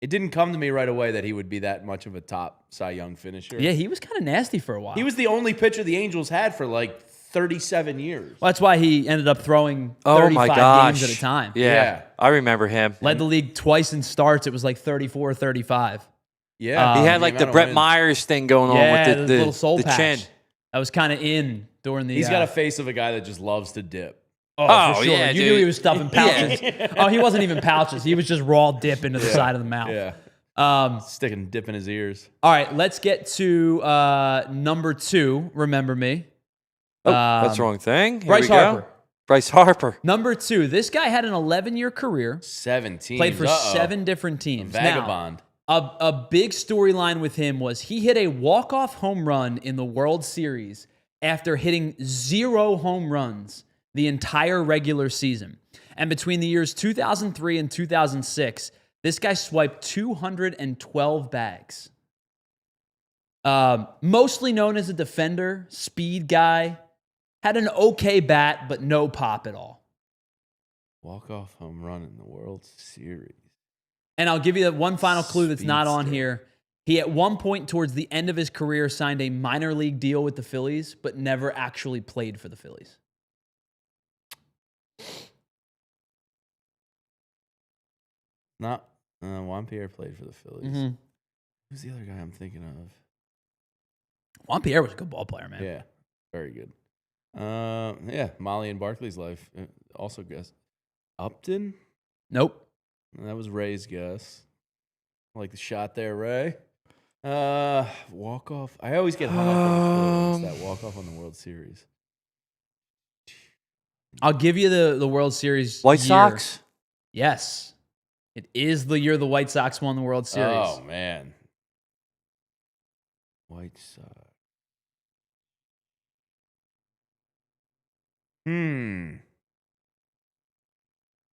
It didn't come to me right away that he would be that much of a top Cy Young finisher. Yeah, he was kind of nasty for a while. He was the only pitcher the Angels had for like 37 years. Well, that's why he ended up throwing Oh 35 my gosh. games at a time. Yeah, I remember him. Led the league twice in starts. It was like 34 or 35. Yeah. He had like the Brett Myers thing going on with the little soul the patch. chin. That was kind of in during the... He's got a face of a guy that just loves to dip. Oh, for sure. yeah, You dude. knew he was stuffing pouches. Oh, he wasn't even pouches. He was just raw dip into the side of the mouth. Yeah. Sticking dip in his ears. All right, let's get to number 2, Remember Me. Oh, that's the wrong thing. Here Bryce we go. Harper. Bryce Harper. Number 2, this guy had an 11-year career. 17. Played for 7 different teams. Vagabond. Now, a big storyline with him was he hit a walk-off home run in the World Series after hitting 0 home runs the entire regular season. And between the years 2003 and 2006, this guy swiped 212 bags. Mostly known as a defender, speed guy. Had an okay bat, but no pop at all. Walk-off home run in the World Series. And I'll give you one final clue that's not on Speedster. here. He, at one point towards the end of his career, signed a minor league deal with the Phillies, but never actually played for the Phillies. Not Juan Pierre played for the Phillies. Mm-hmm. Who's the other guy I'm thinking of? Juan Pierre was a good ball player, man. Yeah, very good. Yeah, Molly and Barkley's life. Also guess. Upton? Nope. That was Ray's guess. I like the shot there, Ray. Walk off. I always get hung up on that walk off on the World Series. I'll give you the World Series. White year. Sox? Yes. It is the year the White Sox won the World Series. Oh, man. White Sox.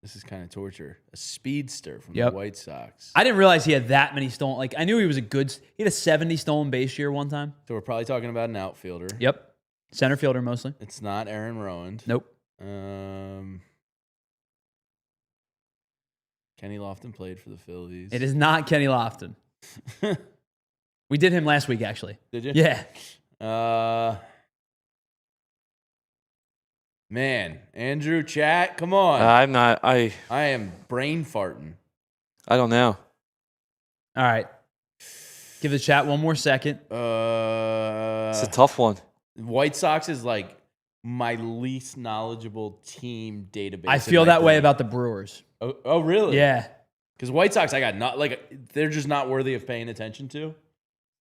This is kind of torture. A speedster from the White Sox. I didn't realize he had that many stolen. Like, I knew he was he had a 70 stolen base year one time. So we're probably talking about an outfielder. Yep. Center fielder mostly. It's not Aaron Rowand. Nope. Kenny Lofton played for the Phillies. It is not Kenny Lofton. We did him last week, actually. Did you? Yeah. Man, Andrew, chat, come on. I'm not. I am brain farting. I don't know. All right. Give the chat one more second. It's a tough one. White Sox is like my least knowledgeable team database. I feel that way about the Brewers. Oh, really? Yeah. Because White Sox, I got not like they're just not worthy of paying attention to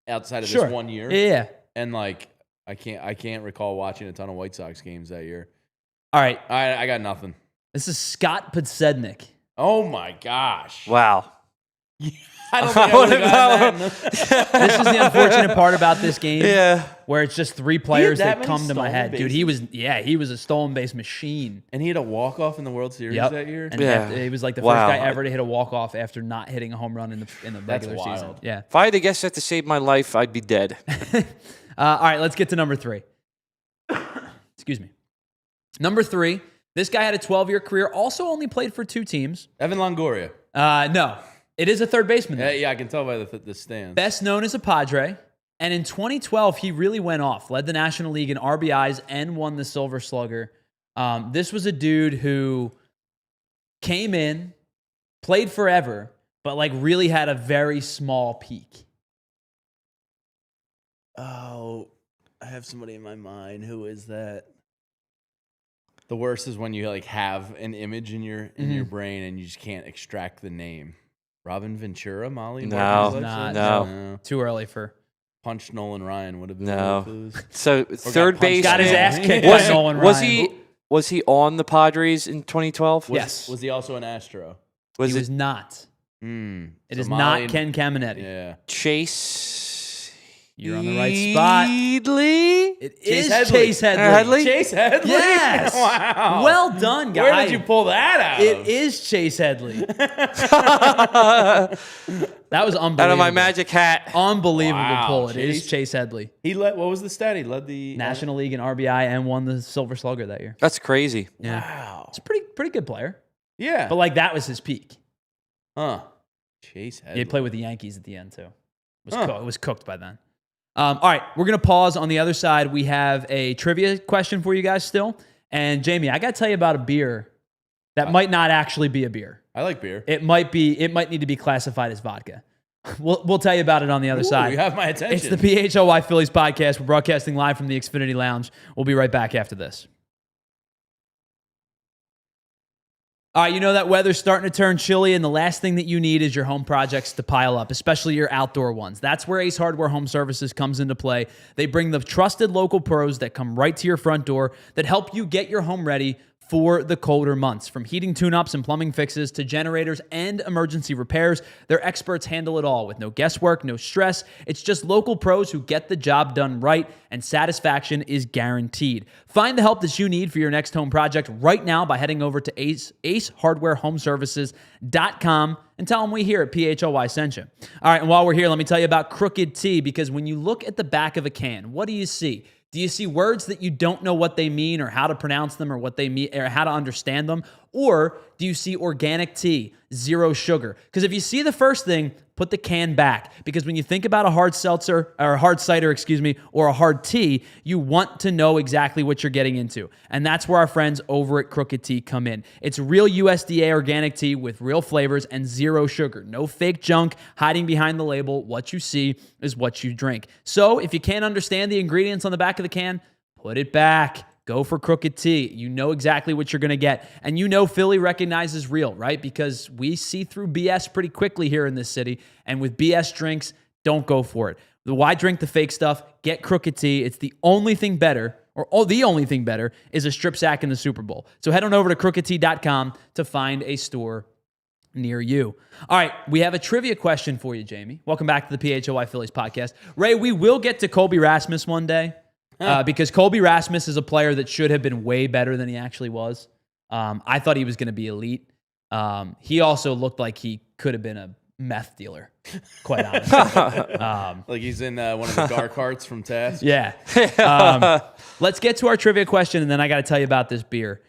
outside of Sure. this 1 year. Yeah. And like I can't recall watching a ton of White Sox games that year. All right. I got nothing. This is Scott Podsednik. Oh my gosh. Wow. I don't think I would have gotten that. This is the unfortunate part about this game. Yeah. Where it's just three players that many come to my head. stolen Dude, he was a stolen base machine. And he had a walk-off in the World Series that year? And Yeah. he was like the first guy ever to hit a walk-off after not hitting a home run in the regular season. wild. Yeah. If I had to guess that to save my life, I'd be dead. All right, let's get to number 3. Excuse me. Number 3, this guy had a 12-year career, also only played for 2 teams. Evan Longoria. No, it is a third baseman. Yeah, I can tell by the stance. Best known as a Padre. And in 2012, he really went off, led the National League in RBIs and won the Silver Slugger. This was a dude who came in, played forever, but like really had a very small peak. Oh, I have somebody in my mind. Who is that? The worst is when you like have an image in your brain and you just can't extract the name. Robin Ventura, Molly? No. Too early for... Punch Nolan Ryan would have been clues. So third base got his ass kicked by Nolan Ryan. Was he on the Padres in 2012? Yes. Was he also an Astro? He was not. It is not Ken Caminetti. Yeah. Chase. You're on the right spot. Headley? It is Chase Headley. Chase Headley? Yes. Wow. Well done, guys. Where did you pull that out of? It is Chase Headley. That was unbelievable. Out of my magic hat. Unbelievable pull. It is Chase Headley. What was the stat? He led the National League in RBI and won the Silver Slugger that year. That's crazy. Yeah. Wow. It's a pretty good player. Yeah. But like that was his peak. Huh. Chase Headley. He played with the Yankees at the end too. It was cooked by then. All right, we're going to pause. On the other side, we have a trivia question for you guys still. And Jamie, I got to tell you about a beer that might not actually be a beer. I like beer. It might need to be classified as vodka. We'll tell you about it on the other side. You have my attention. It's the PHLY Phillies podcast. We're broadcasting live from the Xfinity Lounge. We'll be right back after this. All right, you know that weather's starting to turn chilly, and the last thing that you need is your home projects to pile up, especially your outdoor ones. That's where Ace Hardware Home Services comes into play. They bring the trusted local pros that come right to your front door that help you get your home ready for the colder months. From heating tune-ups and plumbing fixes to generators and emergency repairs, their experts handle it all with no guesswork, no stress. It's just local pros who get the job done right, and satisfaction is guaranteed. Find the help that you need for your next home project right now by heading over to acehardwarehomeservices.com and tell them we here at PHLY sent you. All right, and while we're here, let me tell you about Crooked Tea, because when you look at the back of a can, what do you see? Do you see words that you don't know what they mean or how to pronounce them or what they mean or how to understand them? Or do you see organic tea, zero sugar? Because if you see the first thing, put the can back. Because when you think about a hard seltzer, or a hard cider, or a hard tea, you want to know exactly what you're getting into. And that's where our friends over at Crooked Tea come in. It's real USDA organic tea with real flavors and zero sugar. No fake junk hiding behind the label. What you see is what you drink. So if you can't understand the ingredients on the back of the can, put it back. Go for Crooked Tea. You know exactly what you're going to get. And you know Philly recognizes real, right? Because we see through BS pretty quickly here in this city. And with BS drinks, don't go for it. Why drink the fake stuff? Get Crooked Tea. It's the only thing better, the only thing better, is a strip sack in the Super Bowl. So head on over to crookedtea.com to find a store near you. All right, we have a trivia question for you, Jamie. Welcome back to the PHLY Phillies podcast. Ray, we will get to Colby Rasmus one day. Because Colby Rasmus is a player that should have been way better than he actually was. I thought he was going to be elite. He also looked like he could have been a meth dealer, quite honestly. Like he's in one of the dark hearts from Task. Yeah. Let's get to our trivia question, and then I got to tell you about this beer.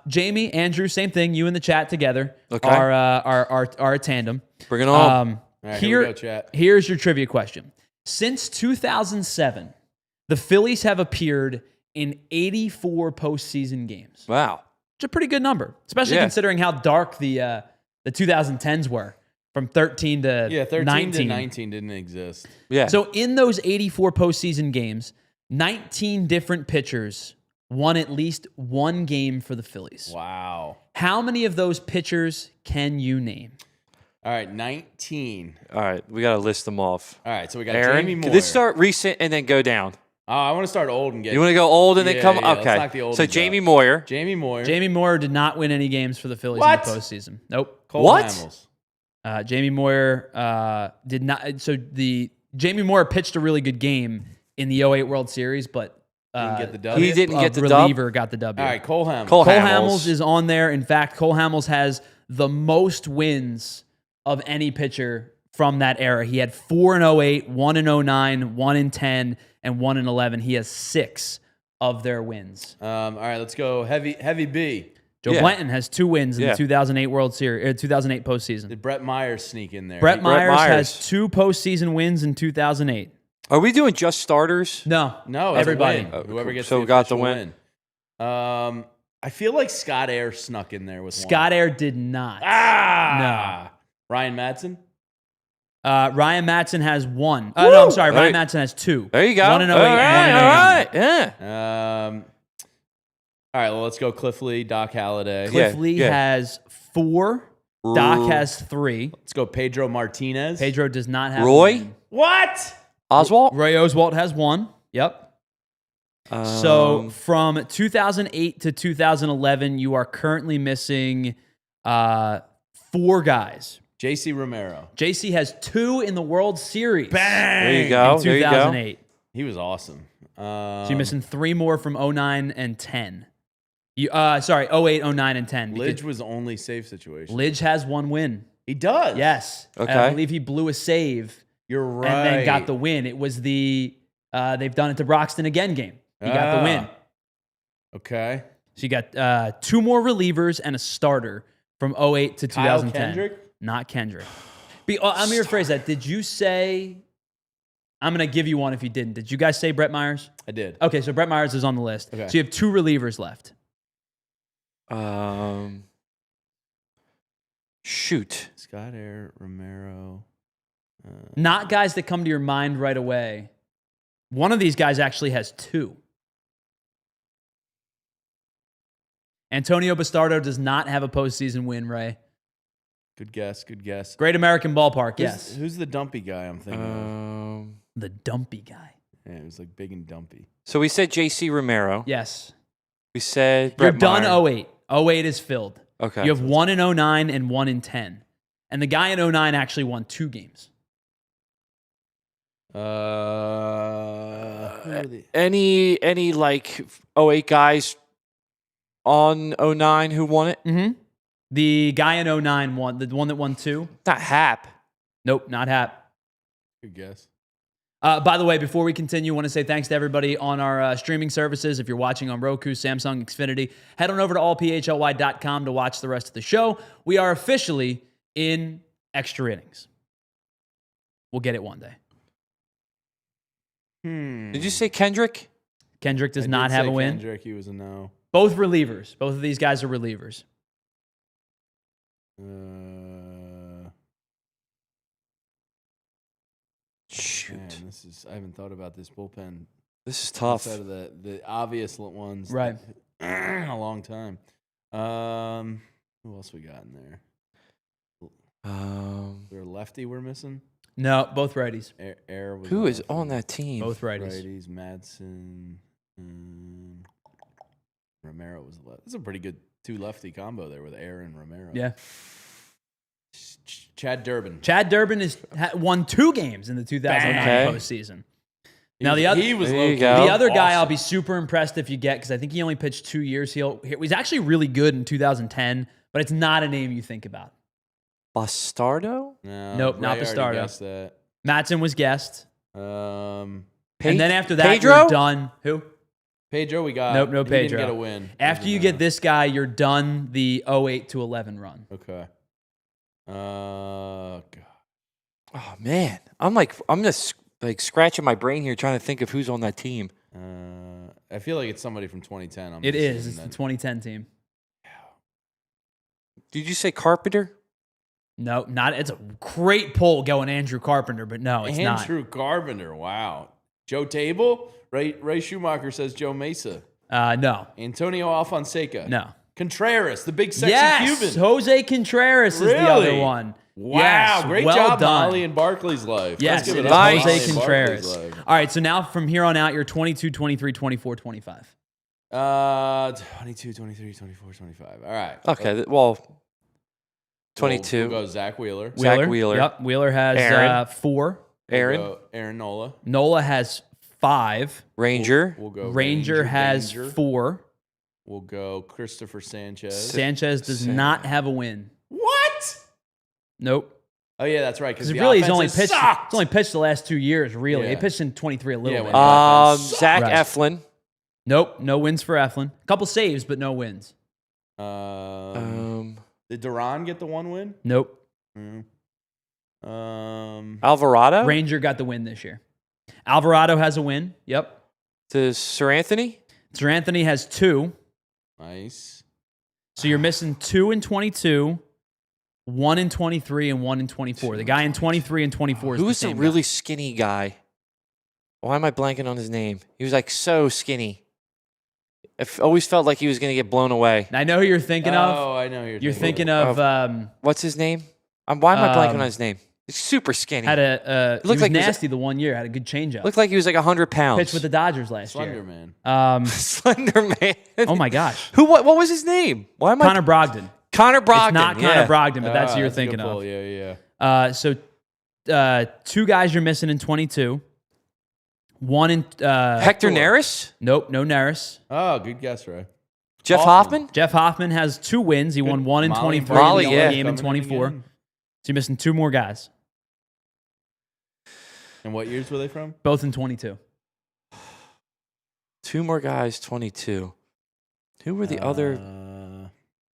Jamie, Andrew, same thing. You and the chat together are a tandem. Bring it on. All right, here we go, chat. Here's your trivia question. Since 2007, the Phillies have appeared in 84 postseason games. Wow. It's a pretty good number, especially considering how dark the 2010s were, from 13 to 13 19. to 19 didn't exist. Yeah. So in those 84 postseason games, 19 different pitchers won at least one game for the Phillies. Wow. How many of those pitchers can you name? All right, 19. All right, we got to list them off. All right, so we got Aaron, Jamie Moore. could this start recent and then go down? Oh, I want to start old and get. You want to go old and then come? Yeah, okay. let's knock the old So ones Jamie out. Moyer. Jamie Moore. Jamie Moyer did not win any games for the Phillies What? in the postseason. Nope. Cole What? Hamels. Jamie Moyer did not. So Jamie Moyer pitched a really good game in the 08 World Series, but Didn't get the W. He didn't get the reliever got the W. All right, Cole Hamels. Cole Cole Hamels. Hamels is on there. In fact, Cole Hamels has the most wins of any pitcher from that era. He had 4 in 08, 1 in 09, 1 in 10, and 1 in 11. He has 6 of their wins. All right, let's go heavy B. Joe Blanton has 2 wins in the 2008 World Series, 2008 postseason. Did Brett Myers sneak in there? Brett Myers has 2 postseason wins in 2008. Are we doing just starters? No, No, it's everybody. a win. Whoever gets So the we got the official win. I feel like Scott Air snuck in there with Scott one. Air did not. No. Ryan Madsen? Ryan Madsen has 1. No, I'm sorry. Ryan Madsen has 2. There you go. 1 in 08. All right. Yeah. All right, well, let's go Cliff Lee, Doc Halliday. Cliff Lee has 4. Doc has 3. Let's go Pedro Martinez. Pedro does not have Roy? 1. What? Oswald? Roy Oswalt has 1. Yep. So from 2008 to 2011, you are currently missing 4 guys. JC Romero. JC has 2 in the World Series. Bang! There you go. In 2008. He was awesome. So you're missing 3 more from 09 and 10. 08, 09, and 10. Lidge was only save situation. Lidge has 1 win. He does? Yes. Okay. I believe he blew a save. You're right. And then got the win. It was the they've done it to Broxton again game. He got the win. Okay. So you got 2 more relievers and a starter from 08 to 2010. Kyle Kendrick? Not Kendrick. I'm going to rephrase that. Did you say... I'm going to give you one if you didn't. Did you guys say Brett Myers? I did. Okay, so Brett Myers is on the list. Okay. So you have 2 relievers left. Shoot. Scott Air, Romero. Not guys that come to your mind right away. One of these guys actually has 2. Antonio Bastardo does not have a postseason win, Ray. Good guess. Good guess. Great American Ballpark, yes. Who's the dumpy guy I'm thinking of? The dumpy guy. Yeah, it was like big and dumpy. So we said JC Romero. Yes. We said You're Brett done Meyer. 08. 08 is filled. Okay. You have 1 in 09 and 1 in 10. And the guy in 09 actually won 2 games. Any like 08 guys on 09 who won it? Mm-hmm. The guy in 09 won. The one that won 2? Not Hap. Nope, not Hap. Good guess. By the way, before we continue, I want to say thanks to everybody on our streaming services. If you're watching on Roku, Samsung, Xfinity, head on over to allphly.com to watch the rest of the show. We are officially in extra innings. We'll get it one day. Did you say Kendrick? Kendrick does not have a win. Kendrick, he was a no. Both relievers. Both of these guys are relievers. Shoot. Man, I haven't thought about this bullpen. This is tough. Outside of the obvious ones. Right. In a long time. Who else we got in there? Is there a lefty we're missing? No, both righties. Air was Who is on that team? Both righties. Righties, Madsen. Romero was left. That's a pretty good two lefty combo there with Air and Romero. Yeah. Chad Durbin. Chad Durbin won 2 games in the 2009 postseason. Now the other guy I'll be super impressed if you get, because I think he only pitched 2 years. He's actually really good in 2010, but it's not a name you think about. Bastardo? No, nope, not Bastardo. Guessed that. Matson was guessed. And then after that, Pedro? You're done. Who? Pedro, we got. Nope, no Pedro. He didn't get a win. After you get this guy, you're done the 08 to 11 run. Okay. God. Oh man, I'm just like scratching my brain here trying to think of who's on that team. I feel like it's somebody from 2010. It is. It's the 2010 team. Did you say Carpenter? No, not. It's a great pull going Andrew Carpenter, but no, it's not. Andrew Carpenter. Wow. Joe Table. Ray Schumacher says Joe Mesa. No. Antonio Alfonseca. No. Contreras, the big sexy Cuban. Jose Contreras is the other one. Wow, yes, great well job, done. Molly in Barkley's life. Yes, it is up. Jose Contreras. All right, so now from here on out, you're 22, 23, 24, 25. 22, 23, 24, 25. All right. Okay, well, 22. We'll go Zach Wheeler. Zach Wheeler. Yep, Wheeler has 4. Aaron Nola. Nola has 5. Ranger. We'll go Ranger has 4. We'll go Christopher Sanchez. Sanchez does not have a win. What? Nope. Oh yeah, that's right. Because really, he's only pitched the last 2 years. Really, he pitched in 23 a little bit. Zach Eflin. Nope, no wins for Eflin. A couple saves, but no wins. Did Duran get the 1 win? Nope. Alvarado. Ranger got the win this year. Alvarado has a win. Yep. Does Sir Anthony? Sir Anthony has 2. Nice. So you're missing 2 in 22, 1 in 23, and 1 in 24. The guy in 23 and 24 is Who was the really skinny guy? Why am I blanking on his name? He was like so skinny. I always felt like he was going to get blown away. I know who you're thinking of. Oh, I know who you're thinking of. What's his name? Why am I blanking on his name? He's super skinny. He was like nasty the one year. Had a good changeup. Looked like he was like 100 pounds. Pitched with the Dodgers last year. Slender Man. Slender Man. Oh my gosh. What was his name? Why am Connor Brogdon. Connor Brogdon. It's not Connor Brogdon, but that's who you're thinking of. Yeah. So 2 guys you're missing in 22. 1 in Hector Neris? Nope, no Neris. Oh, good guess, Ray. Jeff Hoffman? Jeff Hoffman has 2 wins. He won 1 in 23 Molly, and the game in 24. So you're missing 2 more guys. And what years were they from? Both in 22. 2 more guys, 22. Who were the other?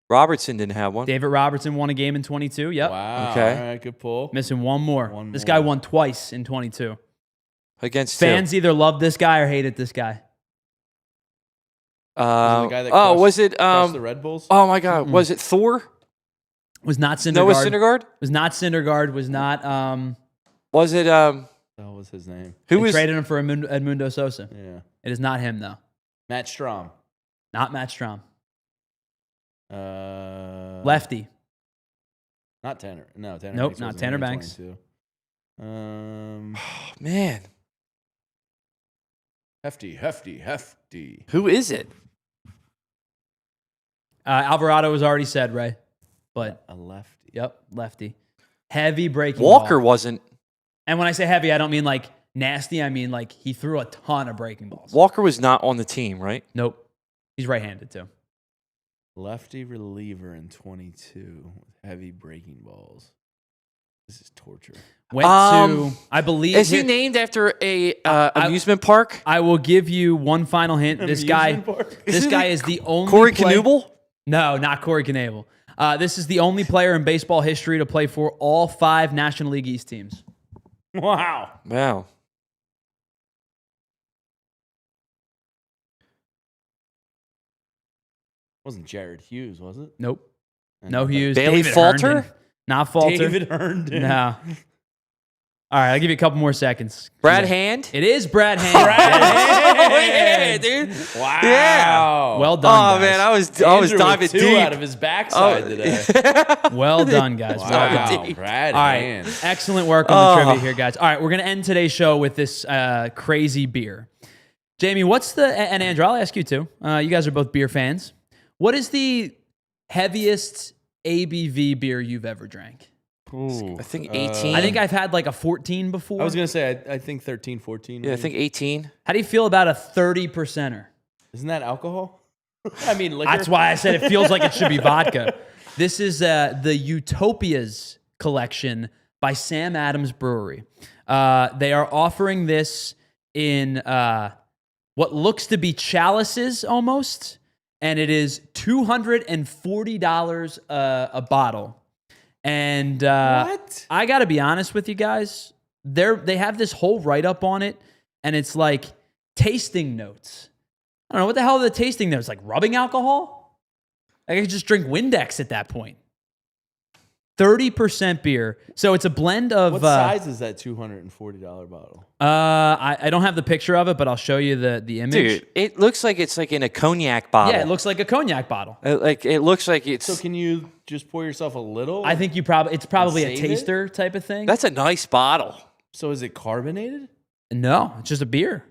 Robertson didn't have one. David Robertson won a game in 22. Yep. Wow. Okay. All right, good pull. Missing 1 more. This guy won twice in 22. Against fans either loved this guy or hated this guy. Was it the Red Bulls? Oh my God, was it Thor? Was not Syndergaard. Noah Syndergaard? Was not Syndergaard. Was not. Was it? That was his name. Who was traded him for Edmundo Sosa? Yeah. It is not him though. Matt Strom. Not Matt Strom. Lefty. Not Tanner. No, Tanner. Nope, Banks not wasn't Tanner here in Banks. 22. Man. Hefty. Who is it? Alvarado was already said, Ray. But a lefty. Yep, lefty. Heavy breaking Walker ball. wasn't. And when I say heavy, I don't mean like nasty. I mean like he threw a ton of breaking balls. Walker was not on the team, right? Nope. He's right-handed too. Lefty reliever in 22 with heavy breaking balls. This is torture. Went to, I believe. Is he named after a amusement park? I will give you one final hint. This guy is the only Corey Knebel? No, not Corey Knebel. This is the only player in baseball history to play for all 5 National League East teams. Wow. Wow. Wasn't Jared Hughes, was it? Nope. And No Hughes. Bailey David Falter? Herndon. Not Falter. David Herndon. No. All right, I'll give you a couple more seconds. Brad Hand? It is Brad Hand. Oh, yeah, dude. Wow. Yeah. Well done, Oh, guys. man, I was Andrew diving with two deep. out of his backside today. Well done, guys. Well done. Wow. Brad All right, Hand. excellent work on the trivia here, guys. All right, we're going to end today's show with this crazy beer. Jamie, what's the, and Andrew, I'll ask you too. You guys are both beer fans. What is the heaviest ABV beer you've ever drank? Ooh. I think 18. I think I've had like a 14 before. I was going to say, I think 13, 14. Yeah, I maybe. think 18. How do you feel about a 30%er? Isn't that alcohol? I mean, liquor. That's why I said it feels like it should be vodka. This is the Utopias collection by Sam Adams Brewery. They are offering this in what looks to be chalices almost, and it is $240 a bottle. And What? I got to be honest with you guys. They have this whole write-up on it, and it's like tasting notes. I don't know, what the hell are the tasting notes? Like rubbing alcohol? I could just drink Windex at that point. 30% beer. So it's a blend of... What size is that $240 bottle? I don't have the picture of it, but I'll show you the image. Dude, it looks like it's like in a cognac bottle. Yeah, it looks like a cognac bottle. It looks like it's... So can you just pour yourself a little? I think it's probably a save it? taster type of thing. That's a nice bottle. So is it carbonated? No, it's just a beer.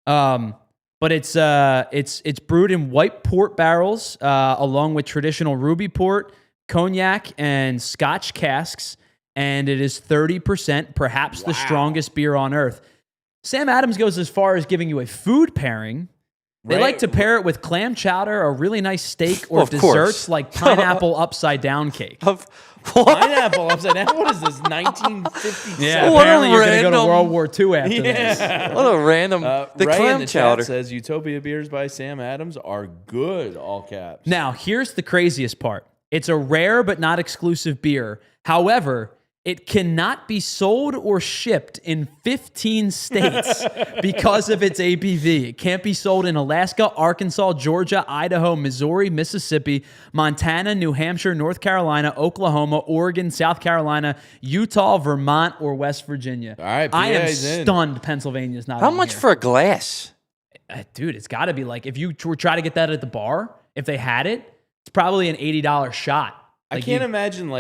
But it's brewed in white port barrels, along with traditional ruby port, cognac, and Scotch casks, and it is 30%, perhaps the strongest beer on earth. Sam Adams goes as far as giving you a food pairing. They like to pair it with clam chowder, a really nice steak, or Of course. desserts like pineapple upside down cake. What? Pineapple upside down? What is this, 1957? Yeah, What a apparently you're going to go to random- World War II after this. What a random... the Ray in clam the chowder. chat says Utopia beers by Sam Adams are good, all caps. Now, here's the craziest part. It's a rare but not exclusive beer. However, it cannot be sold or shipped in 15 states because of its ABV. It can't be sold in Alaska, Arkansas, Georgia, Idaho, Missouri, Mississippi, Montana, New Hampshire, North Carolina, Oklahoma, Oregon, South Carolina, Utah, Vermont, or West Virginia. All right, I am PA's in. stunned Pennsylvania's not How on much here. for a glass? Dude, it's got to be like, if you were trying to get that at the bar, if they had it, it's probably an $80 shot. I Like, can't imagine,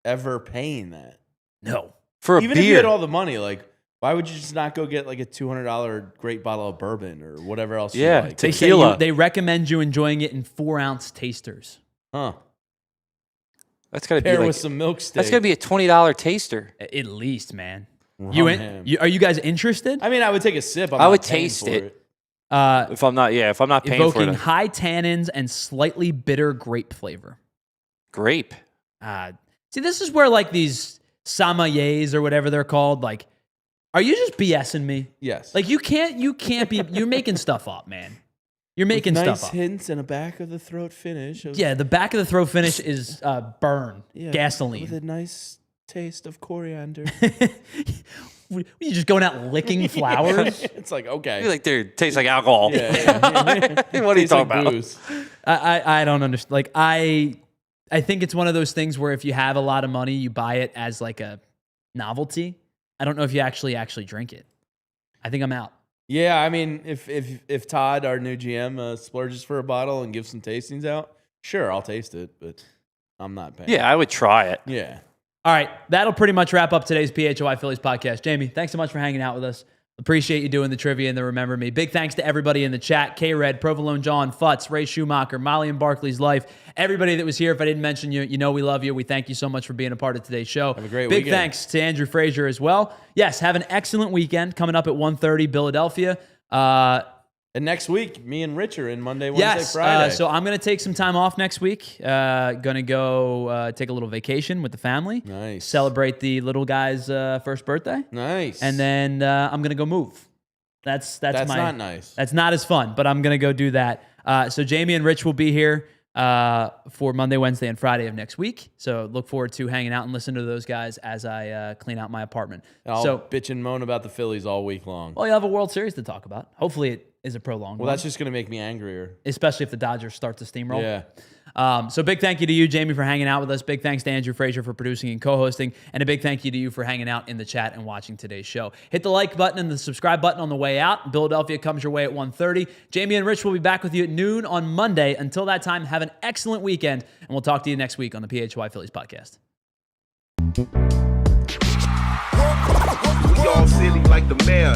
ever paying that. No. For a Even beer? if you had all the money, why would you just not go get, a $200 great bottle of bourbon or whatever else Yeah, you like? They say Tequila. they recommend you enjoying it in 4-ounce tasters. Huh. That's got to be Pair like... with some milk steak. That's got to be a $20 taster. At least, man. Rum You, ham. are you guys interested? I mean, I would take a sip. I would taste it. If I'm not paying for Evoking it. high tannins and slightly bitter grape flavor. Grape. See, this is where these sommeliers or whatever they're called, are you just BSing me? Yes. You can't be, you're making stuff up, man. You're making With stuff nice up. hints and a back of the throat finish. Yeah, the back of the throat finish is burn, Yeah, gasoline. With a nice taste of coriander. You just going out licking flowers? It's okay. I feel like they taste like alcohol. Yeah. What are you Tastes talking like about? booze. I don't understand. I think it's one of those things where if you have a lot of money, you buy it as a novelty. I don't know if you actually drink it. I think I'm out. Yeah, I mean, if Todd, our new GM, splurges for a bottle and gives some tastings out, sure, I'll taste it, but I'm not paying. Yeah, I would try it. Yeah. All right, that'll pretty much wrap up today's PHLY Phillies podcast. Jamie, thanks so much for hanging out with us. Appreciate you doing the trivia and the Remember Me. Big thanks to everybody in the chat. K-Red, Provolone John, Futz, Ray Schumacher, Molly and Barkley's Life. Everybody that was here, if I didn't mention you, you know we love you. We thank you so much for being a part of today's show. Have a great Big weekend. thanks to Andrew Frazier as well. Yes, have an excellent weekend coming up at 1:30 Philadelphia. And next week, me and Rich are in Monday, Wednesday, Friday. So I'm going to take some time off next week. Going to go take a little vacation with the family. Nice. Celebrate the little guy's first birthday. Nice. And then I'm going to go move. That's not nice. That's not as fun, but I'm going to go do that. So Jamie and Rich will be here. for Monday, Wednesday, and Friday of next week. So look forward to hanging out and listening to those guys as I clean out my apartment. I'll bitch and moan about the Phillies all week long. Well, you'll have a World Series to talk about. Hopefully it is a prolonged one. Well, that's just going to make me angrier. Especially if the Dodgers start to steamroll. Yeah. So big thank you to you, Jamie, for hanging out with us. Big thanks to Andrew Frazier for producing and co-hosting. And a big thank you to you for hanging out in the chat and watching today's show. Hit the like button and the subscribe button on the way out. Philadelphia comes your way at 1:30. Jamie and Rich will be back with you at noon on Monday. Until that time, have an excellent weekend. And we'll talk to you next week on the PHLY Phillies podcast. We all silly like the mayor.